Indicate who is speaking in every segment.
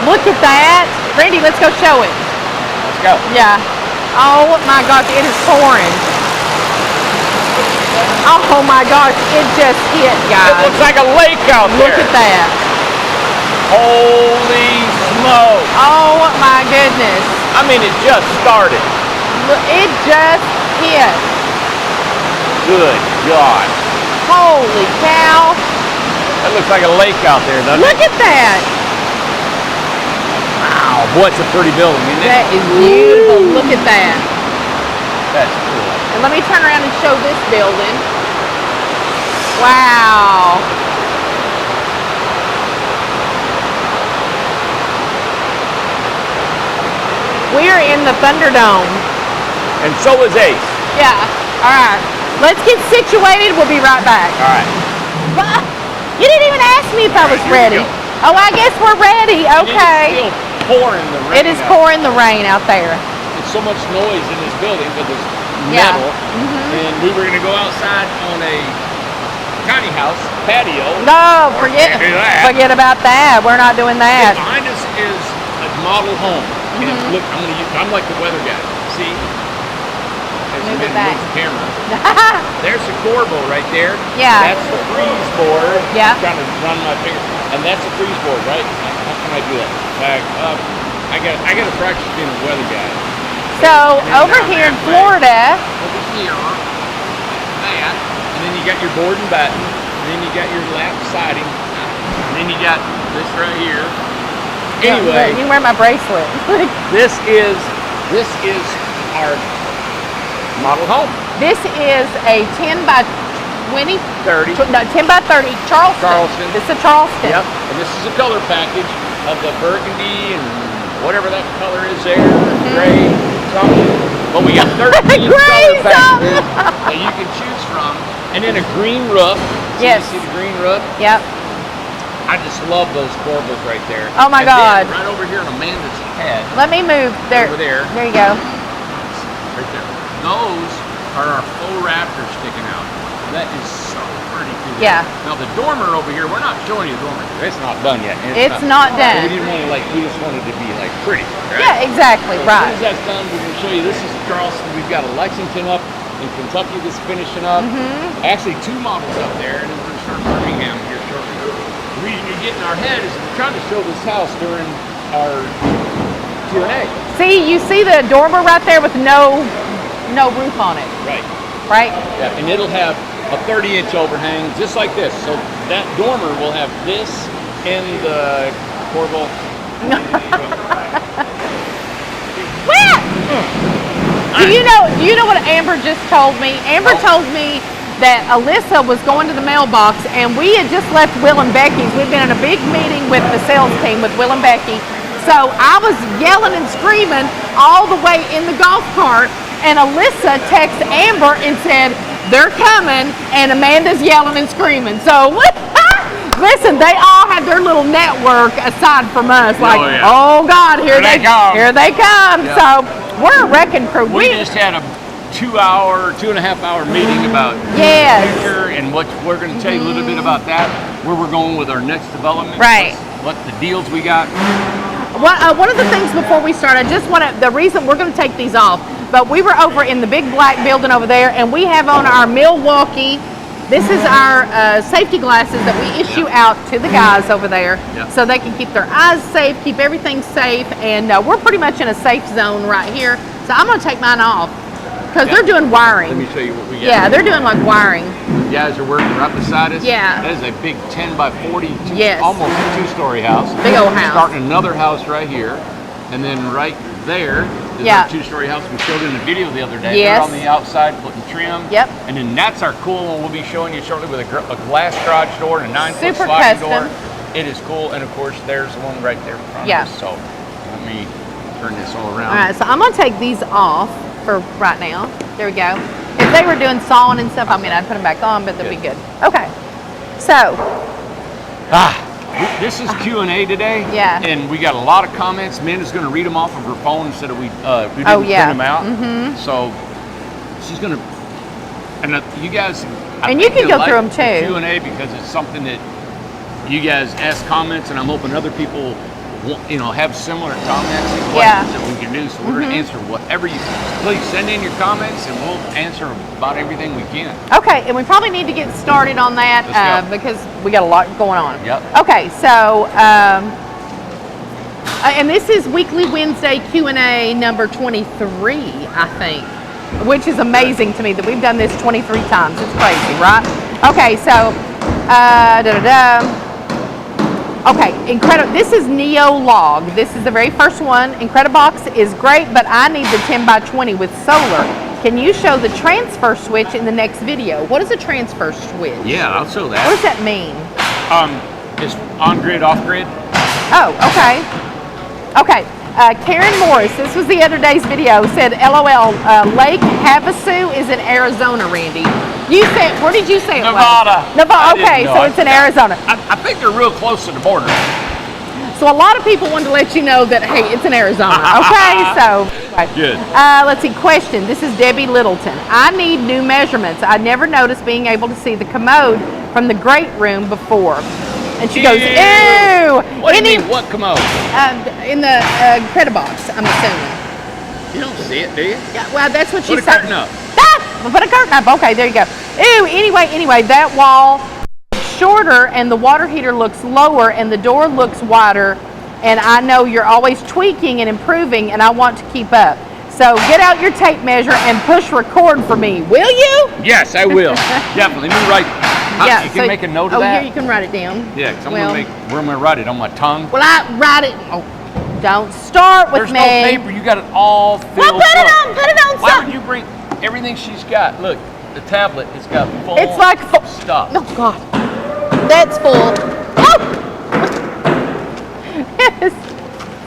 Speaker 1: Look at that. Randy, let's go show it.
Speaker 2: Let's go.
Speaker 1: Yeah. Oh my gosh, it is pouring. Oh my gosh, it just hit, guys.
Speaker 2: It looks like a lake out there.
Speaker 1: Look at that.
Speaker 2: Holy smoke.
Speaker 1: Oh my goodness.
Speaker 2: I mean, it just started.
Speaker 1: Look, it just hit.
Speaker 2: Good God.
Speaker 1: Holy cow.
Speaker 2: That looks like a lake out there, doesn't
Speaker 1: Look
Speaker 2: it?
Speaker 1: at that.
Speaker 2: Wow. Boy, it's a pretty building, isn't it?
Speaker 1: That is beautiful. Look at that.
Speaker 2: That's cool.
Speaker 1: And let me turn around and show this building. Wow. We're in the Thunderdome.
Speaker 2: And so is Ace.
Speaker 1: Yeah. All right. Let's get situated. We'll be right back.
Speaker 2: All right.
Speaker 1: But you didn't even ask me if I was
Speaker 2: Here we
Speaker 1: ready.
Speaker 2: go.
Speaker 1: Oh, I guess we're ready. Okay.
Speaker 2: It's still pouring the rain.
Speaker 1: It is pouring the rain out there.
Speaker 2: There's so much noise in this building because it's
Speaker 1: Yeah.
Speaker 2: metal. And we were going to go outside on a tiny house patio.
Speaker 1: No,
Speaker 2: Or
Speaker 1: forget
Speaker 2: can't do that.
Speaker 1: forget about that. We're not doing
Speaker 2: And
Speaker 1: that.
Speaker 2: behind us is a model home. And look, I'm like the weather guy. See?
Speaker 1: Move it back.
Speaker 2: The camera. There's the Corvo right there.
Speaker 1: Yeah.
Speaker 2: That's the freeze board.
Speaker 1: Yeah.
Speaker 2: I'm trying to run my finger. And that's the freeze board, right? How can I do that? Back up. I got to practice being a weather guy.
Speaker 1: So
Speaker 2: And
Speaker 1: over
Speaker 2: down
Speaker 1: here in
Speaker 2: that way.
Speaker 1: Florida,
Speaker 2: Over here. That. And then you got your board and batten. And then you got your lap siding. And then you got this right here. Anyway,
Speaker 1: you can wear my bracelet.
Speaker 2: this is our model home.
Speaker 1: This is a 10 by 20,
Speaker 2: 30.
Speaker 1: no, 10 by 30 Charleston. This is a Charleston.
Speaker 2: Yep. And this is a color package of the burgundy and whatever that color is there, gray, something. But we got 13 color packages that you can choose from. And then a green roof. So
Speaker 1: Yes.
Speaker 2: You see the green roof?
Speaker 1: Yep.
Speaker 2: I just love those Corvos right there.
Speaker 1: Oh my
Speaker 2: And then
Speaker 1: God.
Speaker 2: right over here on Amanda's head.
Speaker 1: Let me move there.
Speaker 2: Over there.
Speaker 1: There you go.
Speaker 2: Right there. Those are our faux raptors sticking out. That is so pretty cool.
Speaker 1: Yeah.
Speaker 2: Now the dormer over here, we're not showing you the dormer. It's not done yet.
Speaker 1: It's not done.
Speaker 2: We didn't want to we just wanted to be like pretty. Right?
Speaker 1: Yeah, exactly.
Speaker 2: So
Speaker 1: Right.
Speaker 2: as soon as that's done, we're going to show you. This is Charleston. We've got a Lexington up in Kentucky that's finishing up. Actually, 2 models up there, and then we're going to start Birmingham here shortly. The reason you get in our head is we're trying to show this house during our Q&A.
Speaker 1: See, you see the dormer right there with no roof on it,
Speaker 2: Right.
Speaker 1: right?
Speaker 2: Yeah, and it'll have a 30-inch overhang, just like this. So that dormer will have this and the Corvo. Do you know what Amber just told me? Amber told me that Alyssa was going to the mailbox and we had just left Will and Becky's. We'd been in a big meeting with the sales team with Will and Becky. So I was yelling and screaming all the way in the golf cart, and Alyssa texted Amber and said, "They're coming," and Amanda's yelling and screaming. So listen, they all have their little network aside from us. Like, oh God, here they come. Here they come. Yeah.
Speaker 1: So we're a wrecking crew.
Speaker 2: We just had a 2.5-hour meeting about
Speaker 1: Yes.
Speaker 2: the future and what we're going to tell you a little bit about that, where we're going with our next development.
Speaker 1: Right.
Speaker 2: What the deals we got.
Speaker 1: One of the things before we start, the reason we're going to take these off, but we were over in the big black building over there, and we have on our Milwaukee, this is our safety glasses that we issue out to the guys over there, so they can keep their eyes safe, keep everything safe, and we're pretty much in a safe zone right here. So I'm going to take mine off because they're doing wiring.
Speaker 2: Let me show you what we got.
Speaker 1: Yeah, they're doing like wiring.
Speaker 2: The guys are working right beside us.
Speaker 1: Yeah.
Speaker 2: That is a big 10 by 40,
Speaker 1: Yes.
Speaker 2: almost a 2-story house.
Speaker 1: Big old house.
Speaker 2: Starting another house right here, and then right there is our 2-story house we showed in the video the other day.
Speaker 1: Yes.
Speaker 2: They're on the outside putting trim.
Speaker 1: Yep.
Speaker 2: And then that's our cool one we'll be showing you shortly with a glass garage door and a 9-foot
Speaker 1: Super
Speaker 2: sliding
Speaker 1: custom.
Speaker 2: door. It is cool, and of course there's the one right there in front of us. So let me turn this all around.
Speaker 1: All right, so I'm gonna take these off for right now. There we go. If they were doing sawing and stuff, I mean, I'd put them back on, but they'll be good. Okay, so.
Speaker 2: This is Q&A today.
Speaker 1: Yeah.
Speaker 2: And we got a lot of comments. Amanda's going to read them off of her phone instead of we didn't print them out. So she's going to, and you guys.
Speaker 1: And you can go through them too.
Speaker 2: Q&A because it's something that you guys ask comments, and I'm hoping other people
Speaker 3: have similar comments and
Speaker 1: Yeah.
Speaker 3: questions that we can do. So we're going to answer whatever you. Please send in your comments, and we'll answer about everything we can.
Speaker 1: Okay, and we probably need to get started on that
Speaker 3: Let's go.
Speaker 1: because we got a lot going on.
Speaker 3: Yep.
Speaker 1: Okay, so and this is Weekly Wednesday Q&A number 23, I think, which is amazing to me that we've done this 23 times. It's crazy, right? Okay, so okay, this is Neolog. This is the very first one. Incredibox is great, but I need the 10 by 20 with solar. Can you show the transfer switch in the next video? What is a transfer switch?
Speaker 3: Yeah, I'll show that.
Speaker 1: What does that mean?
Speaker 3: It's on grid, off grid.
Speaker 1: Oh, okay. Okay. Karen Morris, this was the other day's video, said, LOL, Lake Havasu is in Arizona, Randy. You said, where did you say it
Speaker 3: Nevada.
Speaker 1: was? Nevada. Okay, so it's in Arizona.
Speaker 3: I think they're real close to the border.
Speaker 1: So a lot of people wanted to let you know that, hey, it's in Arizona. Okay, so.
Speaker 3: Good.
Speaker 1: Let's see, question. This is Debbie Littleton. I need new measurements. I never noticed being able to see the commode from the great room before. And she goes, ew!
Speaker 3: What do you mean, what commode?
Speaker 1: In the Incredibox, I'm assuming.
Speaker 3: You don't see it, do you?
Speaker 1: Yeah, well, that's what she
Speaker 3: Put a
Speaker 1: said.
Speaker 3: curtain up.
Speaker 1: Put a curtain up. Okay, there you go. Ew, anyway, that wall is shorter and the water heater looks lower and the door looks wider, and I know you're always tweaking and improving, and I want to keep up. So get out your tape measure and push record for me, will you?
Speaker 3: Yes, I will. Definitely. Let me write.
Speaker 1: Yeah,
Speaker 3: You can make a note of
Speaker 1: oh,
Speaker 3: that?
Speaker 1: here you can write it down.
Speaker 3: Yeah, because
Speaker 1: Well,
Speaker 3: where am I going to write it? On my tongue?
Speaker 1: Well, I write it. Oh, don't start with
Speaker 3: There's
Speaker 1: me.
Speaker 3: no paper. You got it all filled.
Speaker 1: Well, put it on
Speaker 3: Why
Speaker 1: something.
Speaker 3: would you bring everything she's got? Look, the tablet has got full
Speaker 1: It's like full
Speaker 3: stuff.
Speaker 1: Oh God, that's full. Oh. Yes.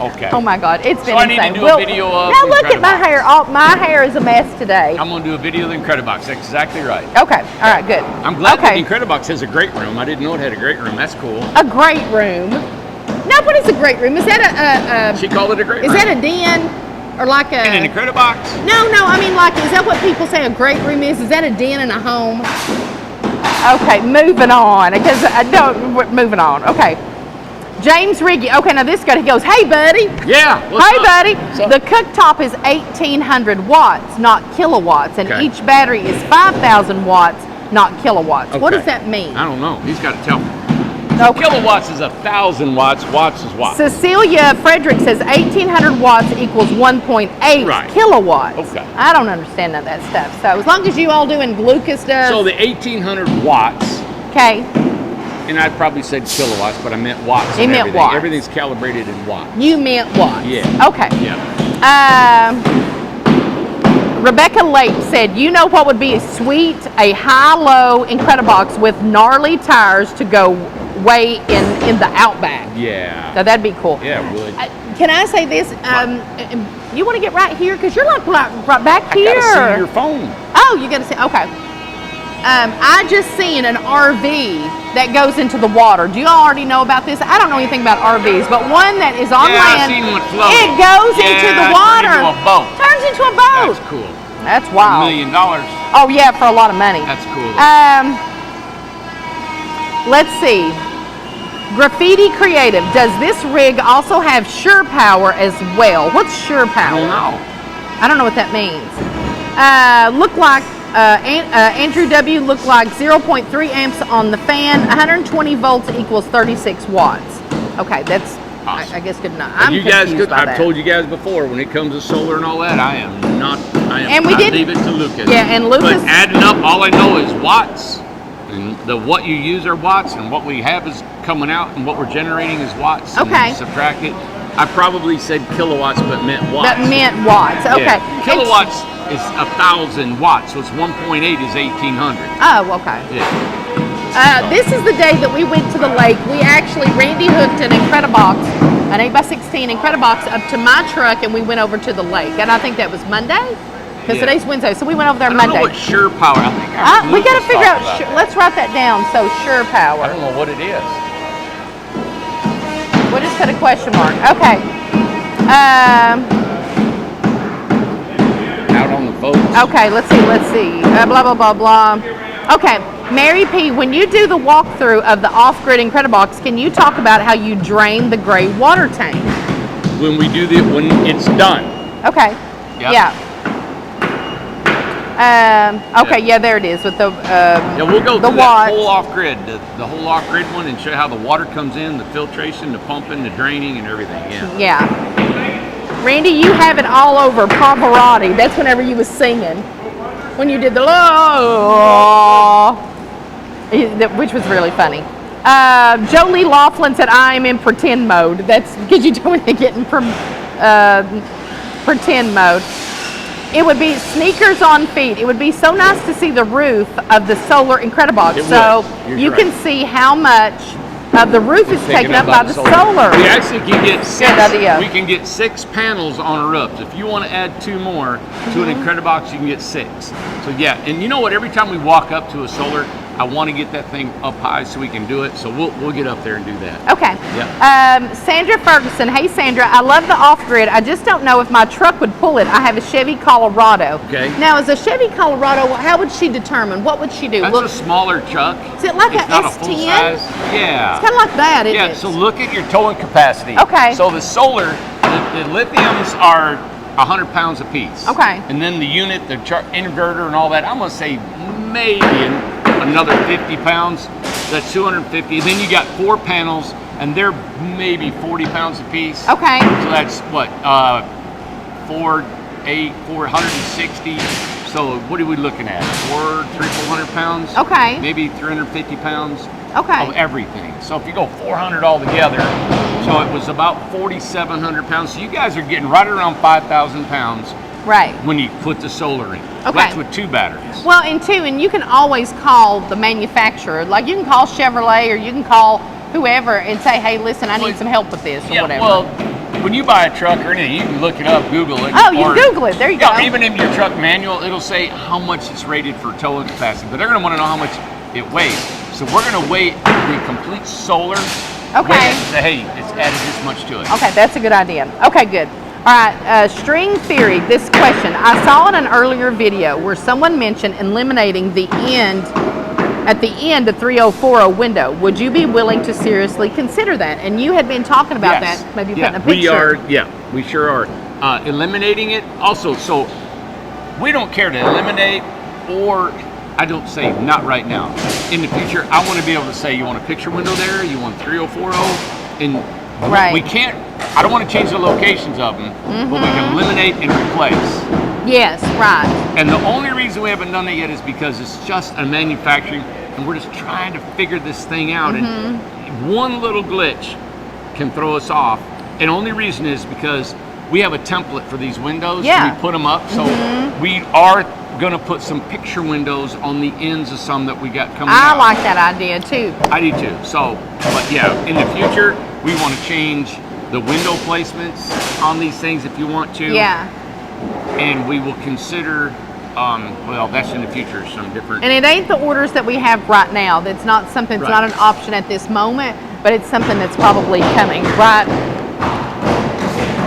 Speaker 3: Okay.
Speaker 1: Oh my God, it's been
Speaker 3: So I need
Speaker 1: insane.
Speaker 3: to do a video of
Speaker 1: Now look at my
Speaker 3: Incredibox.
Speaker 1: hair. Oh, my hair is a mess today.
Speaker 3: I'm going to do a video of the Incredibox. That's exactly right.
Speaker 1: Okay, all right, good.
Speaker 3: I'm glad that
Speaker 1: okay.
Speaker 3: the Incredibox has a great room. I didn't know it had a great room. That's cool.
Speaker 1: A great room. Now, what is a great room? Is that
Speaker 3: She called it a great
Speaker 1: is
Speaker 3: room.
Speaker 1: that a den or like a?
Speaker 3: In an Incredibox?
Speaker 1: No, I mean, like, is that what people say a great room is? Is that a den in a home? Okay, moving on, because moving on. Okay. James Riggy. Okay, now this guy, he goes, hey, buddy.
Speaker 3: Yeah.
Speaker 1: Hey, buddy.
Speaker 3: What's up?
Speaker 1: The cooktop is 1,800 watts, not kilowatts, and
Speaker 3: Okay.
Speaker 1: each battery is 5,000 watts, not kilowatts. What does
Speaker 3: Okay.
Speaker 1: that mean?
Speaker 3: I don't know. He's got to tell me.
Speaker 1: Okay.
Speaker 3: Kilowatts is 1,000 watts. Watts is watts.
Speaker 1: Cecilia Frederick says 1,800 watts equals 1.8
Speaker 3: Right.
Speaker 1: kilowatts.
Speaker 3: Okay.
Speaker 1: I don't understand none of that stuff. So as long as you all doing Lucas does.
Speaker 3: So the 1,800 watts,
Speaker 1: Okay.
Speaker 3: and I probably said kilowatts, but I meant watts.
Speaker 1: He
Speaker 3: and
Speaker 1: meant
Speaker 3: everything.
Speaker 1: watts.
Speaker 3: Everything's calibrated in watts.
Speaker 1: You meant watts.
Speaker 3: Yeah.
Speaker 1: Okay.
Speaker 3: Yeah.
Speaker 1: Rebecca Lake said, you know what would be sweet? A high-low Incredibox with gnarly tires to go way in the Outback.
Speaker 3: Yeah.
Speaker 1: Now that'd be cool.
Speaker 3: Yeah, it would.
Speaker 1: Can I say this? You want to get right here? Because you're like right back
Speaker 3: I
Speaker 1: here.
Speaker 3: gotta see your phone.
Speaker 1: Oh, you got to see. Okay. I just seen an RV that goes into the water. Do you all already know about this? I don't know anything about RVs, but one that is on
Speaker 3: Yeah,
Speaker 1: land.
Speaker 3: I've seen one floating.
Speaker 1: It goes
Speaker 3: Yeah,
Speaker 1: into the
Speaker 3: it turned
Speaker 1: water.
Speaker 3: into a boat.
Speaker 1: Turns into a boat.
Speaker 3: That's cool.
Speaker 1: That's
Speaker 3: $1
Speaker 1: wild.
Speaker 3: million.
Speaker 1: Oh yeah, for a lot of money.
Speaker 3: That's cool.
Speaker 1: Let's see. Graffiti Creative. Does this rig also have Sure Power as well? What's Sure
Speaker 3: I
Speaker 1: Power?
Speaker 3: don't know.
Speaker 1: I don't know what that means. Look like Andrew W. looked like 0.3 amps on the fan. 120 volts equals 36 watts. Okay, that's
Speaker 3: Awesome.
Speaker 1: I guess good enough.
Speaker 3: And
Speaker 1: I'm
Speaker 3: you guys
Speaker 1: confused
Speaker 3: could,
Speaker 1: by
Speaker 3: I've
Speaker 1: that.
Speaker 3: told you guys before, when it comes to solar and all that, I am
Speaker 1: And we
Speaker 3: I
Speaker 1: did-
Speaker 3: leave it to Lucas.
Speaker 1: Yeah, and Lucas-
Speaker 3: But adding up, all I know is watts. And what you use are watts, and what we have is coming out, and what we're generating is watts. And
Speaker 1: Okay.
Speaker 3: subtract it. I probably said kilowatts, but meant watts.
Speaker 1: That meant watts. Okay.
Speaker 3: Yeah. Kilowatts is 1,000 watts, so it's 1.8 is 1,800.
Speaker 1: Oh, okay.
Speaker 3: Yeah.
Speaker 1: This is the day that we went to the lake. We actually, Randy hooked an Incredibox, an 8x16 Incredibox up to my truck, and we went over to the lake. And I think that was Monday? Because
Speaker 3: Yeah.
Speaker 1: today's Wednesday, so we went over there
Speaker 3: I don't
Speaker 1: Monday.
Speaker 3: know what Sure Power. I think
Speaker 1: We got to
Speaker 3: Lucas
Speaker 1: figure
Speaker 3: talked
Speaker 1: out,
Speaker 3: about that.
Speaker 1: let's write that down. So, Sure
Speaker 3: I
Speaker 1: Power.
Speaker 3: don't know what it is.
Speaker 1: We'll just put a question mark. Okay.
Speaker 3: Out on the boat.
Speaker 1: Okay, let's see. Blah, blah, blah, blah. Okay. Mary P, when you do the walkthrough of the off-grid Incredibox, can you talk about how you drain the gray water tank?
Speaker 3: When it's done.
Speaker 1: Okay.
Speaker 3: Yep.
Speaker 1: Yeah. Okay, yeah, there it is with the
Speaker 3: Yeah, we'll go
Speaker 1: the
Speaker 3: through that
Speaker 1: watts.
Speaker 3: whole off-grid, the whole off-grid one, and show you how the water comes in, the filtration, the pumping, the draining, and everything. Yeah.
Speaker 1: Yeah. Randy, you have it all over Pavarotti. That's whenever you was singing. When you did the which was really funny. Jolie Laughlin said, I am in pretend mode. That's because you told me to get in pretend mode. It would be sneakers on feet. It would be so nice to see the roof of the solar Incredibox. So you can see how much of the roof is taken up by the solar.
Speaker 3: We actually can get six.
Speaker 1: Good idea.
Speaker 3: We can get 6 panels on a roof. If you want to add 2 more to an Incredibox, you can get 6. So yeah, and you know what? Every time we walk up to a solar, I want to get that thing up high so we can do it. So we'll get up there and do that.
Speaker 1: Okay.
Speaker 3: Yeah.
Speaker 1: Sandra Ferguson. Hey Sandra, I love the off-grid. I just don't know if my truck would pull it. I have a Chevy Colorado.
Speaker 3: Okay.
Speaker 1: Now, as a Chevy Colorado, how would she determine? What would she do?
Speaker 3: That's a smaller truck.
Speaker 1: Is it like
Speaker 3: it's
Speaker 1: a
Speaker 3: not
Speaker 1: S10?
Speaker 3: A full size. Yeah.
Speaker 1: It's kind of like that, isn't it?
Speaker 3: Yeah, so look at your towing capacity.
Speaker 1: Okay.
Speaker 3: So the solar, the lithiums are 100 pounds a piece.
Speaker 1: Okay.
Speaker 3: And then the unit, the inverter and all that, I'm going to say maybe another 50 pounds. That's 250. And then you got 4 panels, and they're maybe 40 pounds a piece.
Speaker 1: Okay.
Speaker 3: So that's what, 460. So what are we looking at? 400 pounds?
Speaker 1: Okay.
Speaker 3: Maybe 350 pounds
Speaker 1: Okay.
Speaker 3: of everything. So if you go 400 all together, so it was about 4,700 pounds. So you guys are getting right around 5,000 pounds
Speaker 1: Right.
Speaker 3: when you put the solar in.
Speaker 1: Okay.
Speaker 3: That's with 2 batteries.
Speaker 1: Well, and you can always call the manufacturer. Like you can call Chevrolet or you can call whoever and say, hey, listen, I need some help with this or whatever.
Speaker 3: Well, when you buy a truck or anything, you can look it up, Google it.
Speaker 1: Oh, you Google it. There you go.
Speaker 3: Even in your truck manual, it'll say how much it's rated for towing capacity. But they're going to want to know how much it weighs. So we're going to weigh the complete solar.
Speaker 1: Okay.
Speaker 3: Weigh it and say, hey, it's added this much to it.
Speaker 1: Okay, that's a good idea. Okay, good. All right, string theory, this question. I saw in an earlier video where someone mentioned eliminating the end, at the end of 3040 window. Would you be willing to seriously consider that? And you had been talking about that, maybe putting a picture.
Speaker 3: We are, we sure are. Eliminating it also, so we don't care to eliminate, or I don't say not right now. In the future, I want to be able to say, you want a picture window there, you want 3040, and
Speaker 1: Right.
Speaker 3: we can't, I don't want to change the locations of them, but we can eliminate and replace.
Speaker 1: Yes, right.
Speaker 3: And the only reason we haven't done it yet is because it's just a manufacturing, and we're just trying to figure this thing out. And one little glitch can throw us off. And only reason is because we have a template for these windows.
Speaker 1: Yeah.
Speaker 3: We put them up, so we are going to put some picture windows on the ends of some that we got coming out.
Speaker 1: I like that idea too.
Speaker 3: I do too. So, but yeah, in the future, we want to change the window placements on these things if you want to.
Speaker 1: Yeah.
Speaker 3: And we will consider, well, that's in the future, some different.
Speaker 1: And it ain't the orders that we have right now. That's not something, it's not an option at this moment, but it's something that's probably coming, right?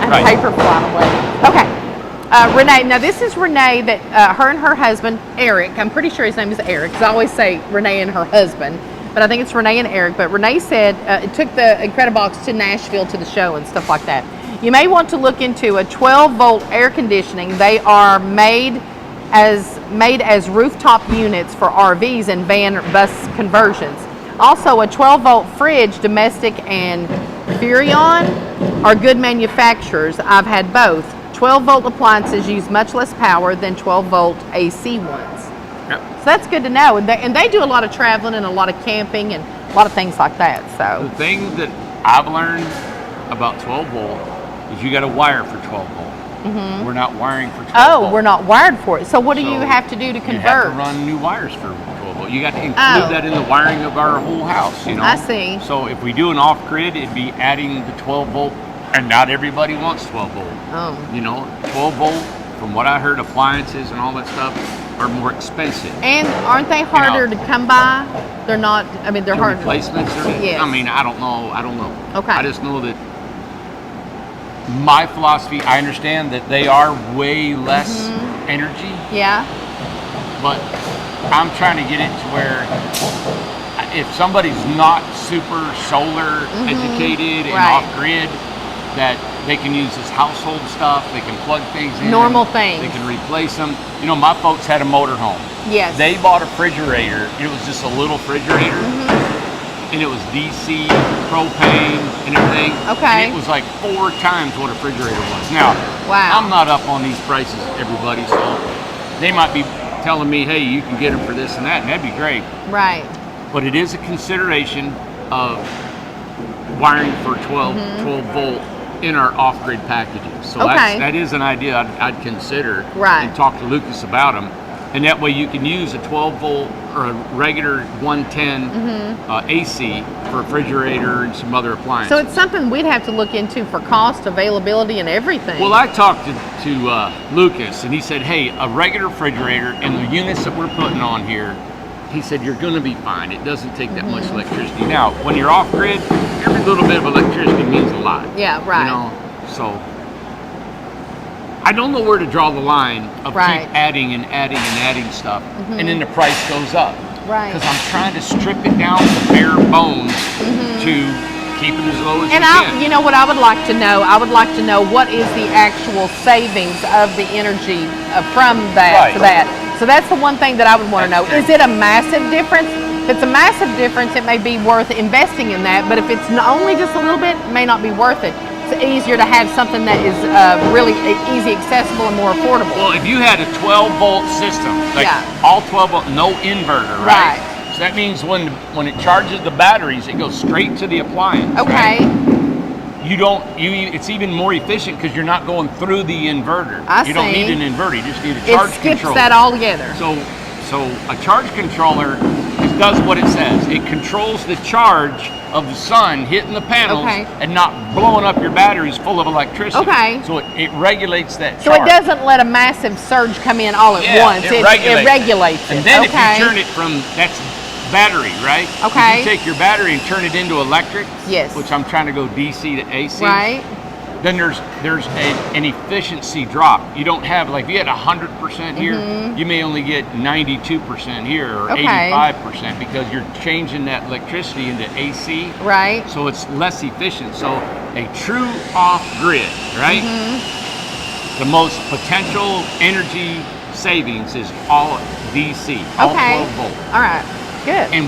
Speaker 1: And paper flying away. Okay. Renee, now this is Renee that her and her husband, Eric, I'm pretty sure his name is Eric, because I always say Renee and her husband, but I think it's Renee and Eric. But Renee said it took the Incredibox to Nashville to the show and stuff like that. You may want to look into a 12-volt air conditioning. They are made as rooftop units for RVs and van or bus conversions. Also, a 12-volt fridge, domestic and Furrion, are good manufacturers. I've had both. 12-volt appliances use much less power than 12-volt AC ones.
Speaker 3: Yep.
Speaker 1: So that's good to know. And they do a lot of traveling and a lot of camping and a lot of things like that. So
Speaker 3: The thing that I've learned about 12 volt is you got to wire for 12 volt. We're not wiring for 12 volt.
Speaker 1: Oh, we're not wired for it. So what do you have to do to convert?
Speaker 3: You have to run new wires for 12 volt. You got to include that in the wiring of our whole house, you know.
Speaker 1: I see.
Speaker 3: So if we do an off-grid, it'd be adding the 12 volt, and not everybody wants 12 volt.
Speaker 1: Oh.
Speaker 3: You know, 12 volt, from what I heard, appliances and all that stuff are more expensive.
Speaker 1: And aren't they harder to come by? They're not, I mean, they're hard.
Speaker 3: Replacements?
Speaker 1: Yes.
Speaker 3: I mean, I don't know.
Speaker 1: Okay.
Speaker 3: I just know that my philosophy, I understand that they are way less energy,
Speaker 1: Yeah.
Speaker 3: but I'm trying to get it to where if somebody's not super solar educated and
Speaker 1: Right.
Speaker 3: off grid, that they can use this household stuff. They can plug things in.
Speaker 1: Normal things.
Speaker 3: They can replace them. You know, my folks had a motorhome.
Speaker 1: Yes.
Speaker 3: They bought a refrigerator. It was just a little refrigerator. And it was DC, propane, and everything.
Speaker 1: Okay.
Speaker 3: And it was like 4 times what a refrigerator was. Now,
Speaker 1: Wow.
Speaker 3: I'm not up on these prices, everybody, so they might be telling me, hey, you can get them for this and that, and that'd be great.
Speaker 1: Right.
Speaker 3: But it is a consideration of wiring for 12 volt in our off-grid packages. So
Speaker 1: Okay.
Speaker 3: that is an idea I'd consider
Speaker 1: Right.
Speaker 3: and talk to Lucas about them. And that way you can use a 12 volt or a regular 110 AC for a refrigerator and some other appliances.
Speaker 1: So it's something we'd have to look into for cost, availability, and everything.
Speaker 3: Well, I talked to Lucas, and he said, hey, a regular refrigerator and the units that we're putting on here, he said, you're going to be fine. It doesn't take that much electricity. Now, when you're off grid, every little bit of electricity means a lot.
Speaker 1: Yeah, right.
Speaker 3: You know, so I don't know where to draw the line of
Speaker 1: Right.
Speaker 3: keep adding and adding and adding stuff, and then the price goes up.
Speaker 1: Right.
Speaker 3: Because I'm trying to strip it down to bare bones to keep it as low as
Speaker 1: And
Speaker 3: we can.
Speaker 1: you know what I would like to know? I would like to know what is the actual savings of the energy from that to
Speaker 3: Right.
Speaker 1: that. So that's the one thing that I would want to know.
Speaker 3: That's
Speaker 1: Is it a massive difference? If it's a massive difference, it may be worth investing in that. But if it's only just a little bit, it may not be worth it. It's easier to have something that is really easy, accessible, and more affordable.
Speaker 3: Well, if you had a 12 volt system, like
Speaker 1: Yeah.
Speaker 3: all 12 volt, no inverter, right?
Speaker 1: Right.
Speaker 3: So that means when it charges the batteries, it goes straight to the appliance.
Speaker 1: Okay.
Speaker 3: Right? It's even more efficient because you're not going through the inverter.
Speaker 1: I
Speaker 3: You don't
Speaker 1: see.
Speaker 3: need an inverter. You just need a
Speaker 1: It
Speaker 3: charge
Speaker 1: skips
Speaker 3: controller.
Speaker 1: that altogether.
Speaker 3: So a charge controller does what it says. It controls the charge of the sun hitting the panels
Speaker 1: Okay.
Speaker 3: and not blowing up your batteries full of electricity.
Speaker 1: Okay.
Speaker 3: So it regulates that
Speaker 1: So
Speaker 3: charge.
Speaker 1: it doesn't let a massive surge come in all at
Speaker 3: Yeah,
Speaker 1: once.
Speaker 3: it
Speaker 1: regulates it.
Speaker 3: And then
Speaker 1: okay.
Speaker 3: if you turn it that's battery, right?
Speaker 1: Okay.
Speaker 3: If you take your battery and turn it into electric,
Speaker 1: Yes.
Speaker 3: which I'm trying to go DC to AC,
Speaker 1: Right.
Speaker 3: then there's an efficiency drop. You don't have, like, if you had 100% here, you may only get 92% here or
Speaker 1: Okay.
Speaker 3: 85% because you're changing that electricity into AC.
Speaker 1: Right.
Speaker 3: So it's less efficient. So a true off-grid, right? The most potential energy savings is all DC, all
Speaker 1: Okay.
Speaker 3: 12 volt.
Speaker 1: All right. Good.
Speaker 3: And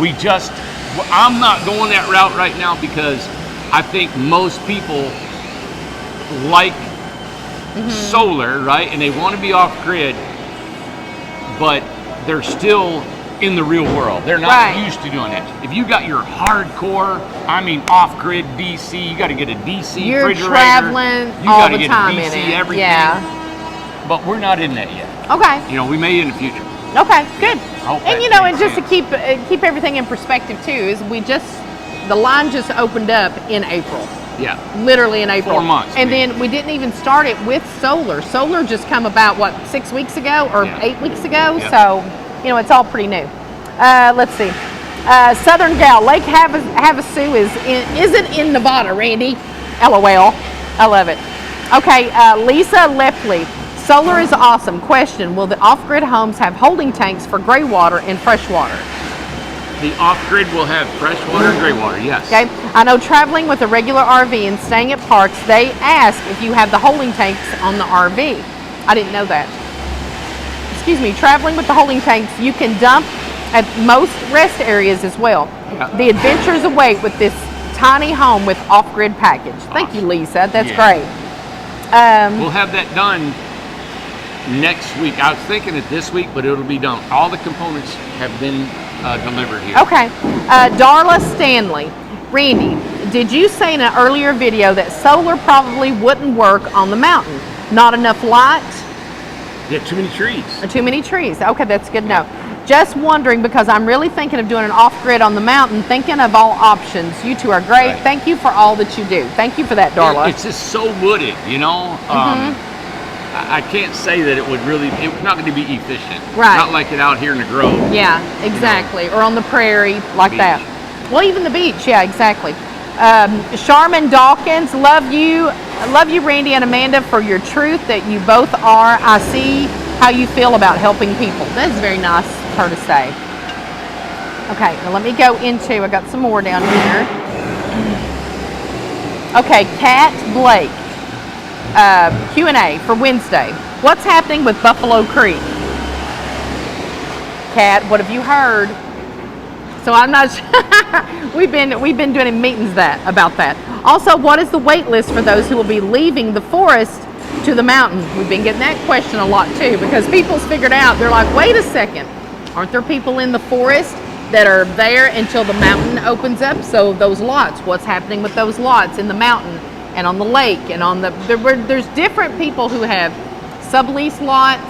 Speaker 3: I'm not going that route right now because I think most people like solar, right? And they want to be off grid, but they're still in the real world. They're not
Speaker 1: Right.
Speaker 3: used to doing that. If you got your hardcore, off grid DC, you got to get a DC
Speaker 1: You're
Speaker 3: refrigerator.
Speaker 1: traveling
Speaker 3: You
Speaker 1: all
Speaker 3: gotta
Speaker 1: the
Speaker 3: get
Speaker 1: time
Speaker 3: a
Speaker 1: in
Speaker 3: DC
Speaker 1: it.
Speaker 3: everything.
Speaker 1: Yeah.
Speaker 3: But we're not in that yet.
Speaker 1: Okay.
Speaker 3: You know, we may in the future.
Speaker 1: Okay. Good.
Speaker 3: hope
Speaker 1: And
Speaker 3: that
Speaker 1: you know, and
Speaker 3: makes
Speaker 1: just to keep everything in perspective too, is the line just opened up in April.
Speaker 3: Yeah.
Speaker 1: Literally in April.
Speaker 3: 4 months.
Speaker 1: And then we didn't even start it with solar. Solar just come about, 6 weeks ago or
Speaker 3: Yeah.
Speaker 1: 8 weeks ago?
Speaker 3: Yeah.
Speaker 1: So, it's all pretty new. Let's see. Southern Gal, Lake Havasu isn't in Nevada, Randy. LOL. I love it. Okay, Lisa Lepley. Solar is awesome. Question, will the off-grid homes have holding tanks for gray water and fresh water?
Speaker 3: The off-grid will have fresh water and gray water, yes.
Speaker 1: Okay. I know traveling with a regular RV and staying at parks, they ask if you have the holding tanks on the RV. I didn't know that. Excuse me, traveling with the holding tanks, you can dump at most rest areas as well.
Speaker 3: Yeah.
Speaker 1: The adventures await with this tiny home with off-grid package. Thank you, Lisa. That's
Speaker 3: Yeah.
Speaker 1: great.
Speaker 3: We'll have that done next week. I was thinking it this week, but it'll be done. All the components have been delivered here.
Speaker 1: Okay. Darla Stanley. Randy, did you say in an earlier video that solar probably wouldn't work on the mountain? Not enough light?
Speaker 3: Yeah, too many trees.
Speaker 1: Or too many trees. Okay, that's good to know. Just wondering because I'm really thinking of doing an off-grid on the mountain, thinking of all options. You two are great.
Speaker 3: Right.
Speaker 1: Thank you for all that you do. Thank you for that, Darla.
Speaker 3: It's just so wooded, you know? I can't say that it would really, it's not going to be efficient.
Speaker 1: Right.
Speaker 3: Not like it out here in the grove.
Speaker 1: Yeah, exactly. Or on the prairie, like
Speaker 3: Beach.
Speaker 1: that. Well, even the beach. Yeah, exactly. Sharman Dawkins, love you, Randy and Amanda, for your truth that you both are. I see how you feel about helping people. That's very nice. her to say. Okay, now let me go into, I got some more down here. Okay, Kat Blake, Q&A for Wednesday. What's happening with Buffalo Creek? Kat, what have you heard? So I'm not sure. we've been doing meetings about that. Also, what is the wait list for those who will be leaving the forest to the mountain? We've been getting that question a lot too, because people's figured out, they're like, wait a second, aren't there people in the forest that are there until the mountain opens up? So those lots, what's happening with those lots in the mountain and on the lake and on the, there's different people who have sublease lots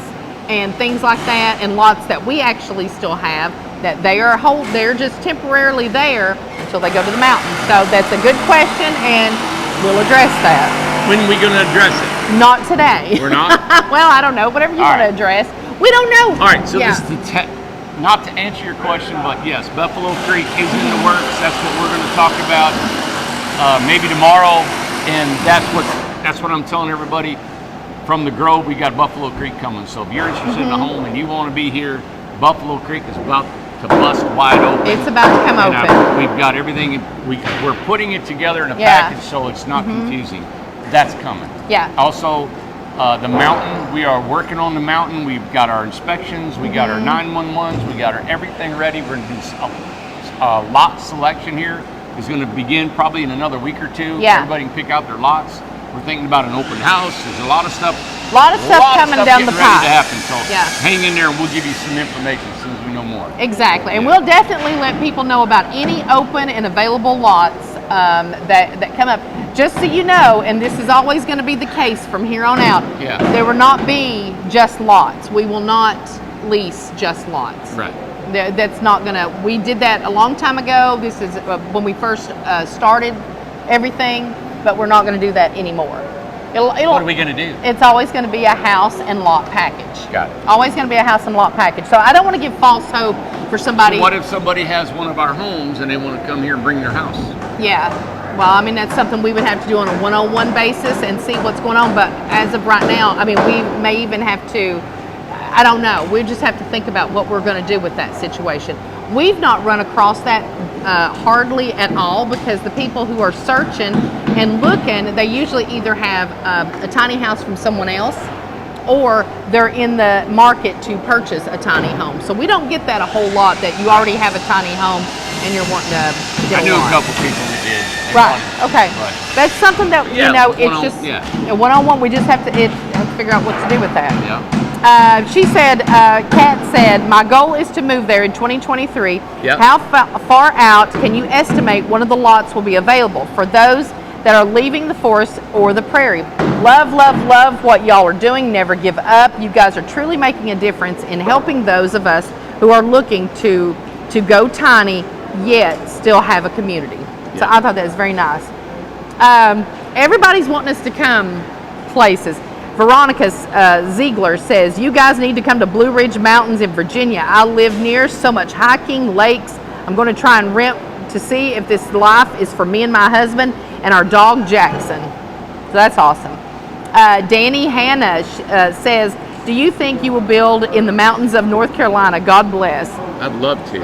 Speaker 1: and things like that, and lots that we actually still have that they're just temporarily there until they go to the mountain. So that's a good question, and we'll address that.
Speaker 3: When are we going to address it?
Speaker 1: Not today.
Speaker 3: We're not?
Speaker 1: Well, I don't know. Whatever you want to address. We don't know.
Speaker 3: All right, so this is not to answer your question, but yes, Buffalo Creek is in the works. That's what we're going to talk about maybe tomorrow, and that's what I'm telling everybody. From the Grove, we got Buffalo Creek coming. So if you're interested in a home and you want to be here, Buffalo Creek is about to bust wide open.
Speaker 1: It's about to come open.
Speaker 3: We've got everything. We're putting it together in a package so it's not confusing. That's coming.
Speaker 1: Yeah.
Speaker 3: Also, the mountain, we are working on the mountain. We've got our inspections. We got our 911s. We got our everything ready. We're going to do lot selection here. Is going to begin probably in another week or two.
Speaker 1: Yeah.
Speaker 3: Everybody can pick out their lots. We're thinking about an open house. There's a lot of stuff.
Speaker 1: A lot of stuff coming down the pipe.
Speaker 3: Ready to happen. So hang in there, and we'll give you some information as soon as we know more.
Speaker 1: Exactly, and we'll definitely let people know about any open and available lots that come up. Just so you know, and this is always going to be the case from here on out.
Speaker 3: Yeah.
Speaker 1: There will not be just lots. We will not lease just lots.
Speaker 3: Right.
Speaker 1: That's not going to. We did that a long time ago. This is when we first started everything, but we're not going to do that anymore.
Speaker 3: What are we going to do?
Speaker 1: It's always going to be a house and lot package.
Speaker 3: Got it.
Speaker 1: Always going to be a house and lot package. So I don't want to give false hope for somebody.
Speaker 3: So what if somebody has one of our homes and they want to come here and bring their house?
Speaker 1: Yeah. Well, I mean, that's something we would have to do on a one-on-one basis and see what's going on. But as of right now, I mean, we may even have to, I don't know. We just have to think about what we're going to do with that situation. We've not run across that hardly at all, because the people who are searching and looking, they usually either have a tiny house from someone else, or they're in the market to purchase a tiny home. So we don't get that a whole lot, that you already have a tiny home and you're wanting to get
Speaker 3: I knew
Speaker 1: one.
Speaker 3: a couple people that did.
Speaker 1: Right. Okay. That's something that it's just one-on-one. We just have to figure out what to do with that.
Speaker 3: Yeah.
Speaker 1: She said, Kat said, my goal is to move there in 2023.
Speaker 3: Yep.
Speaker 1: How far out can you estimate one of the lots will be available for those that are leaving the forest or the prairie? Love, love, love what y'all are doing. Never give up. You guys are truly making a difference in helping those of us who are looking to go tiny yet still have a community. So I thought that was very nice. Everybody's wanting us to come places. Veronica Ziegler says, you guys need to come to Blue Ridge Mountains in Virginia. I live near so much hiking, lakes. I'm going to try and rent to see if this life is for me and my husband and our dog Jackson. So that's awesome. Danny Hanna says, do you think you will build in the mountains of North Carolina? God bless.
Speaker 3: I'd love to.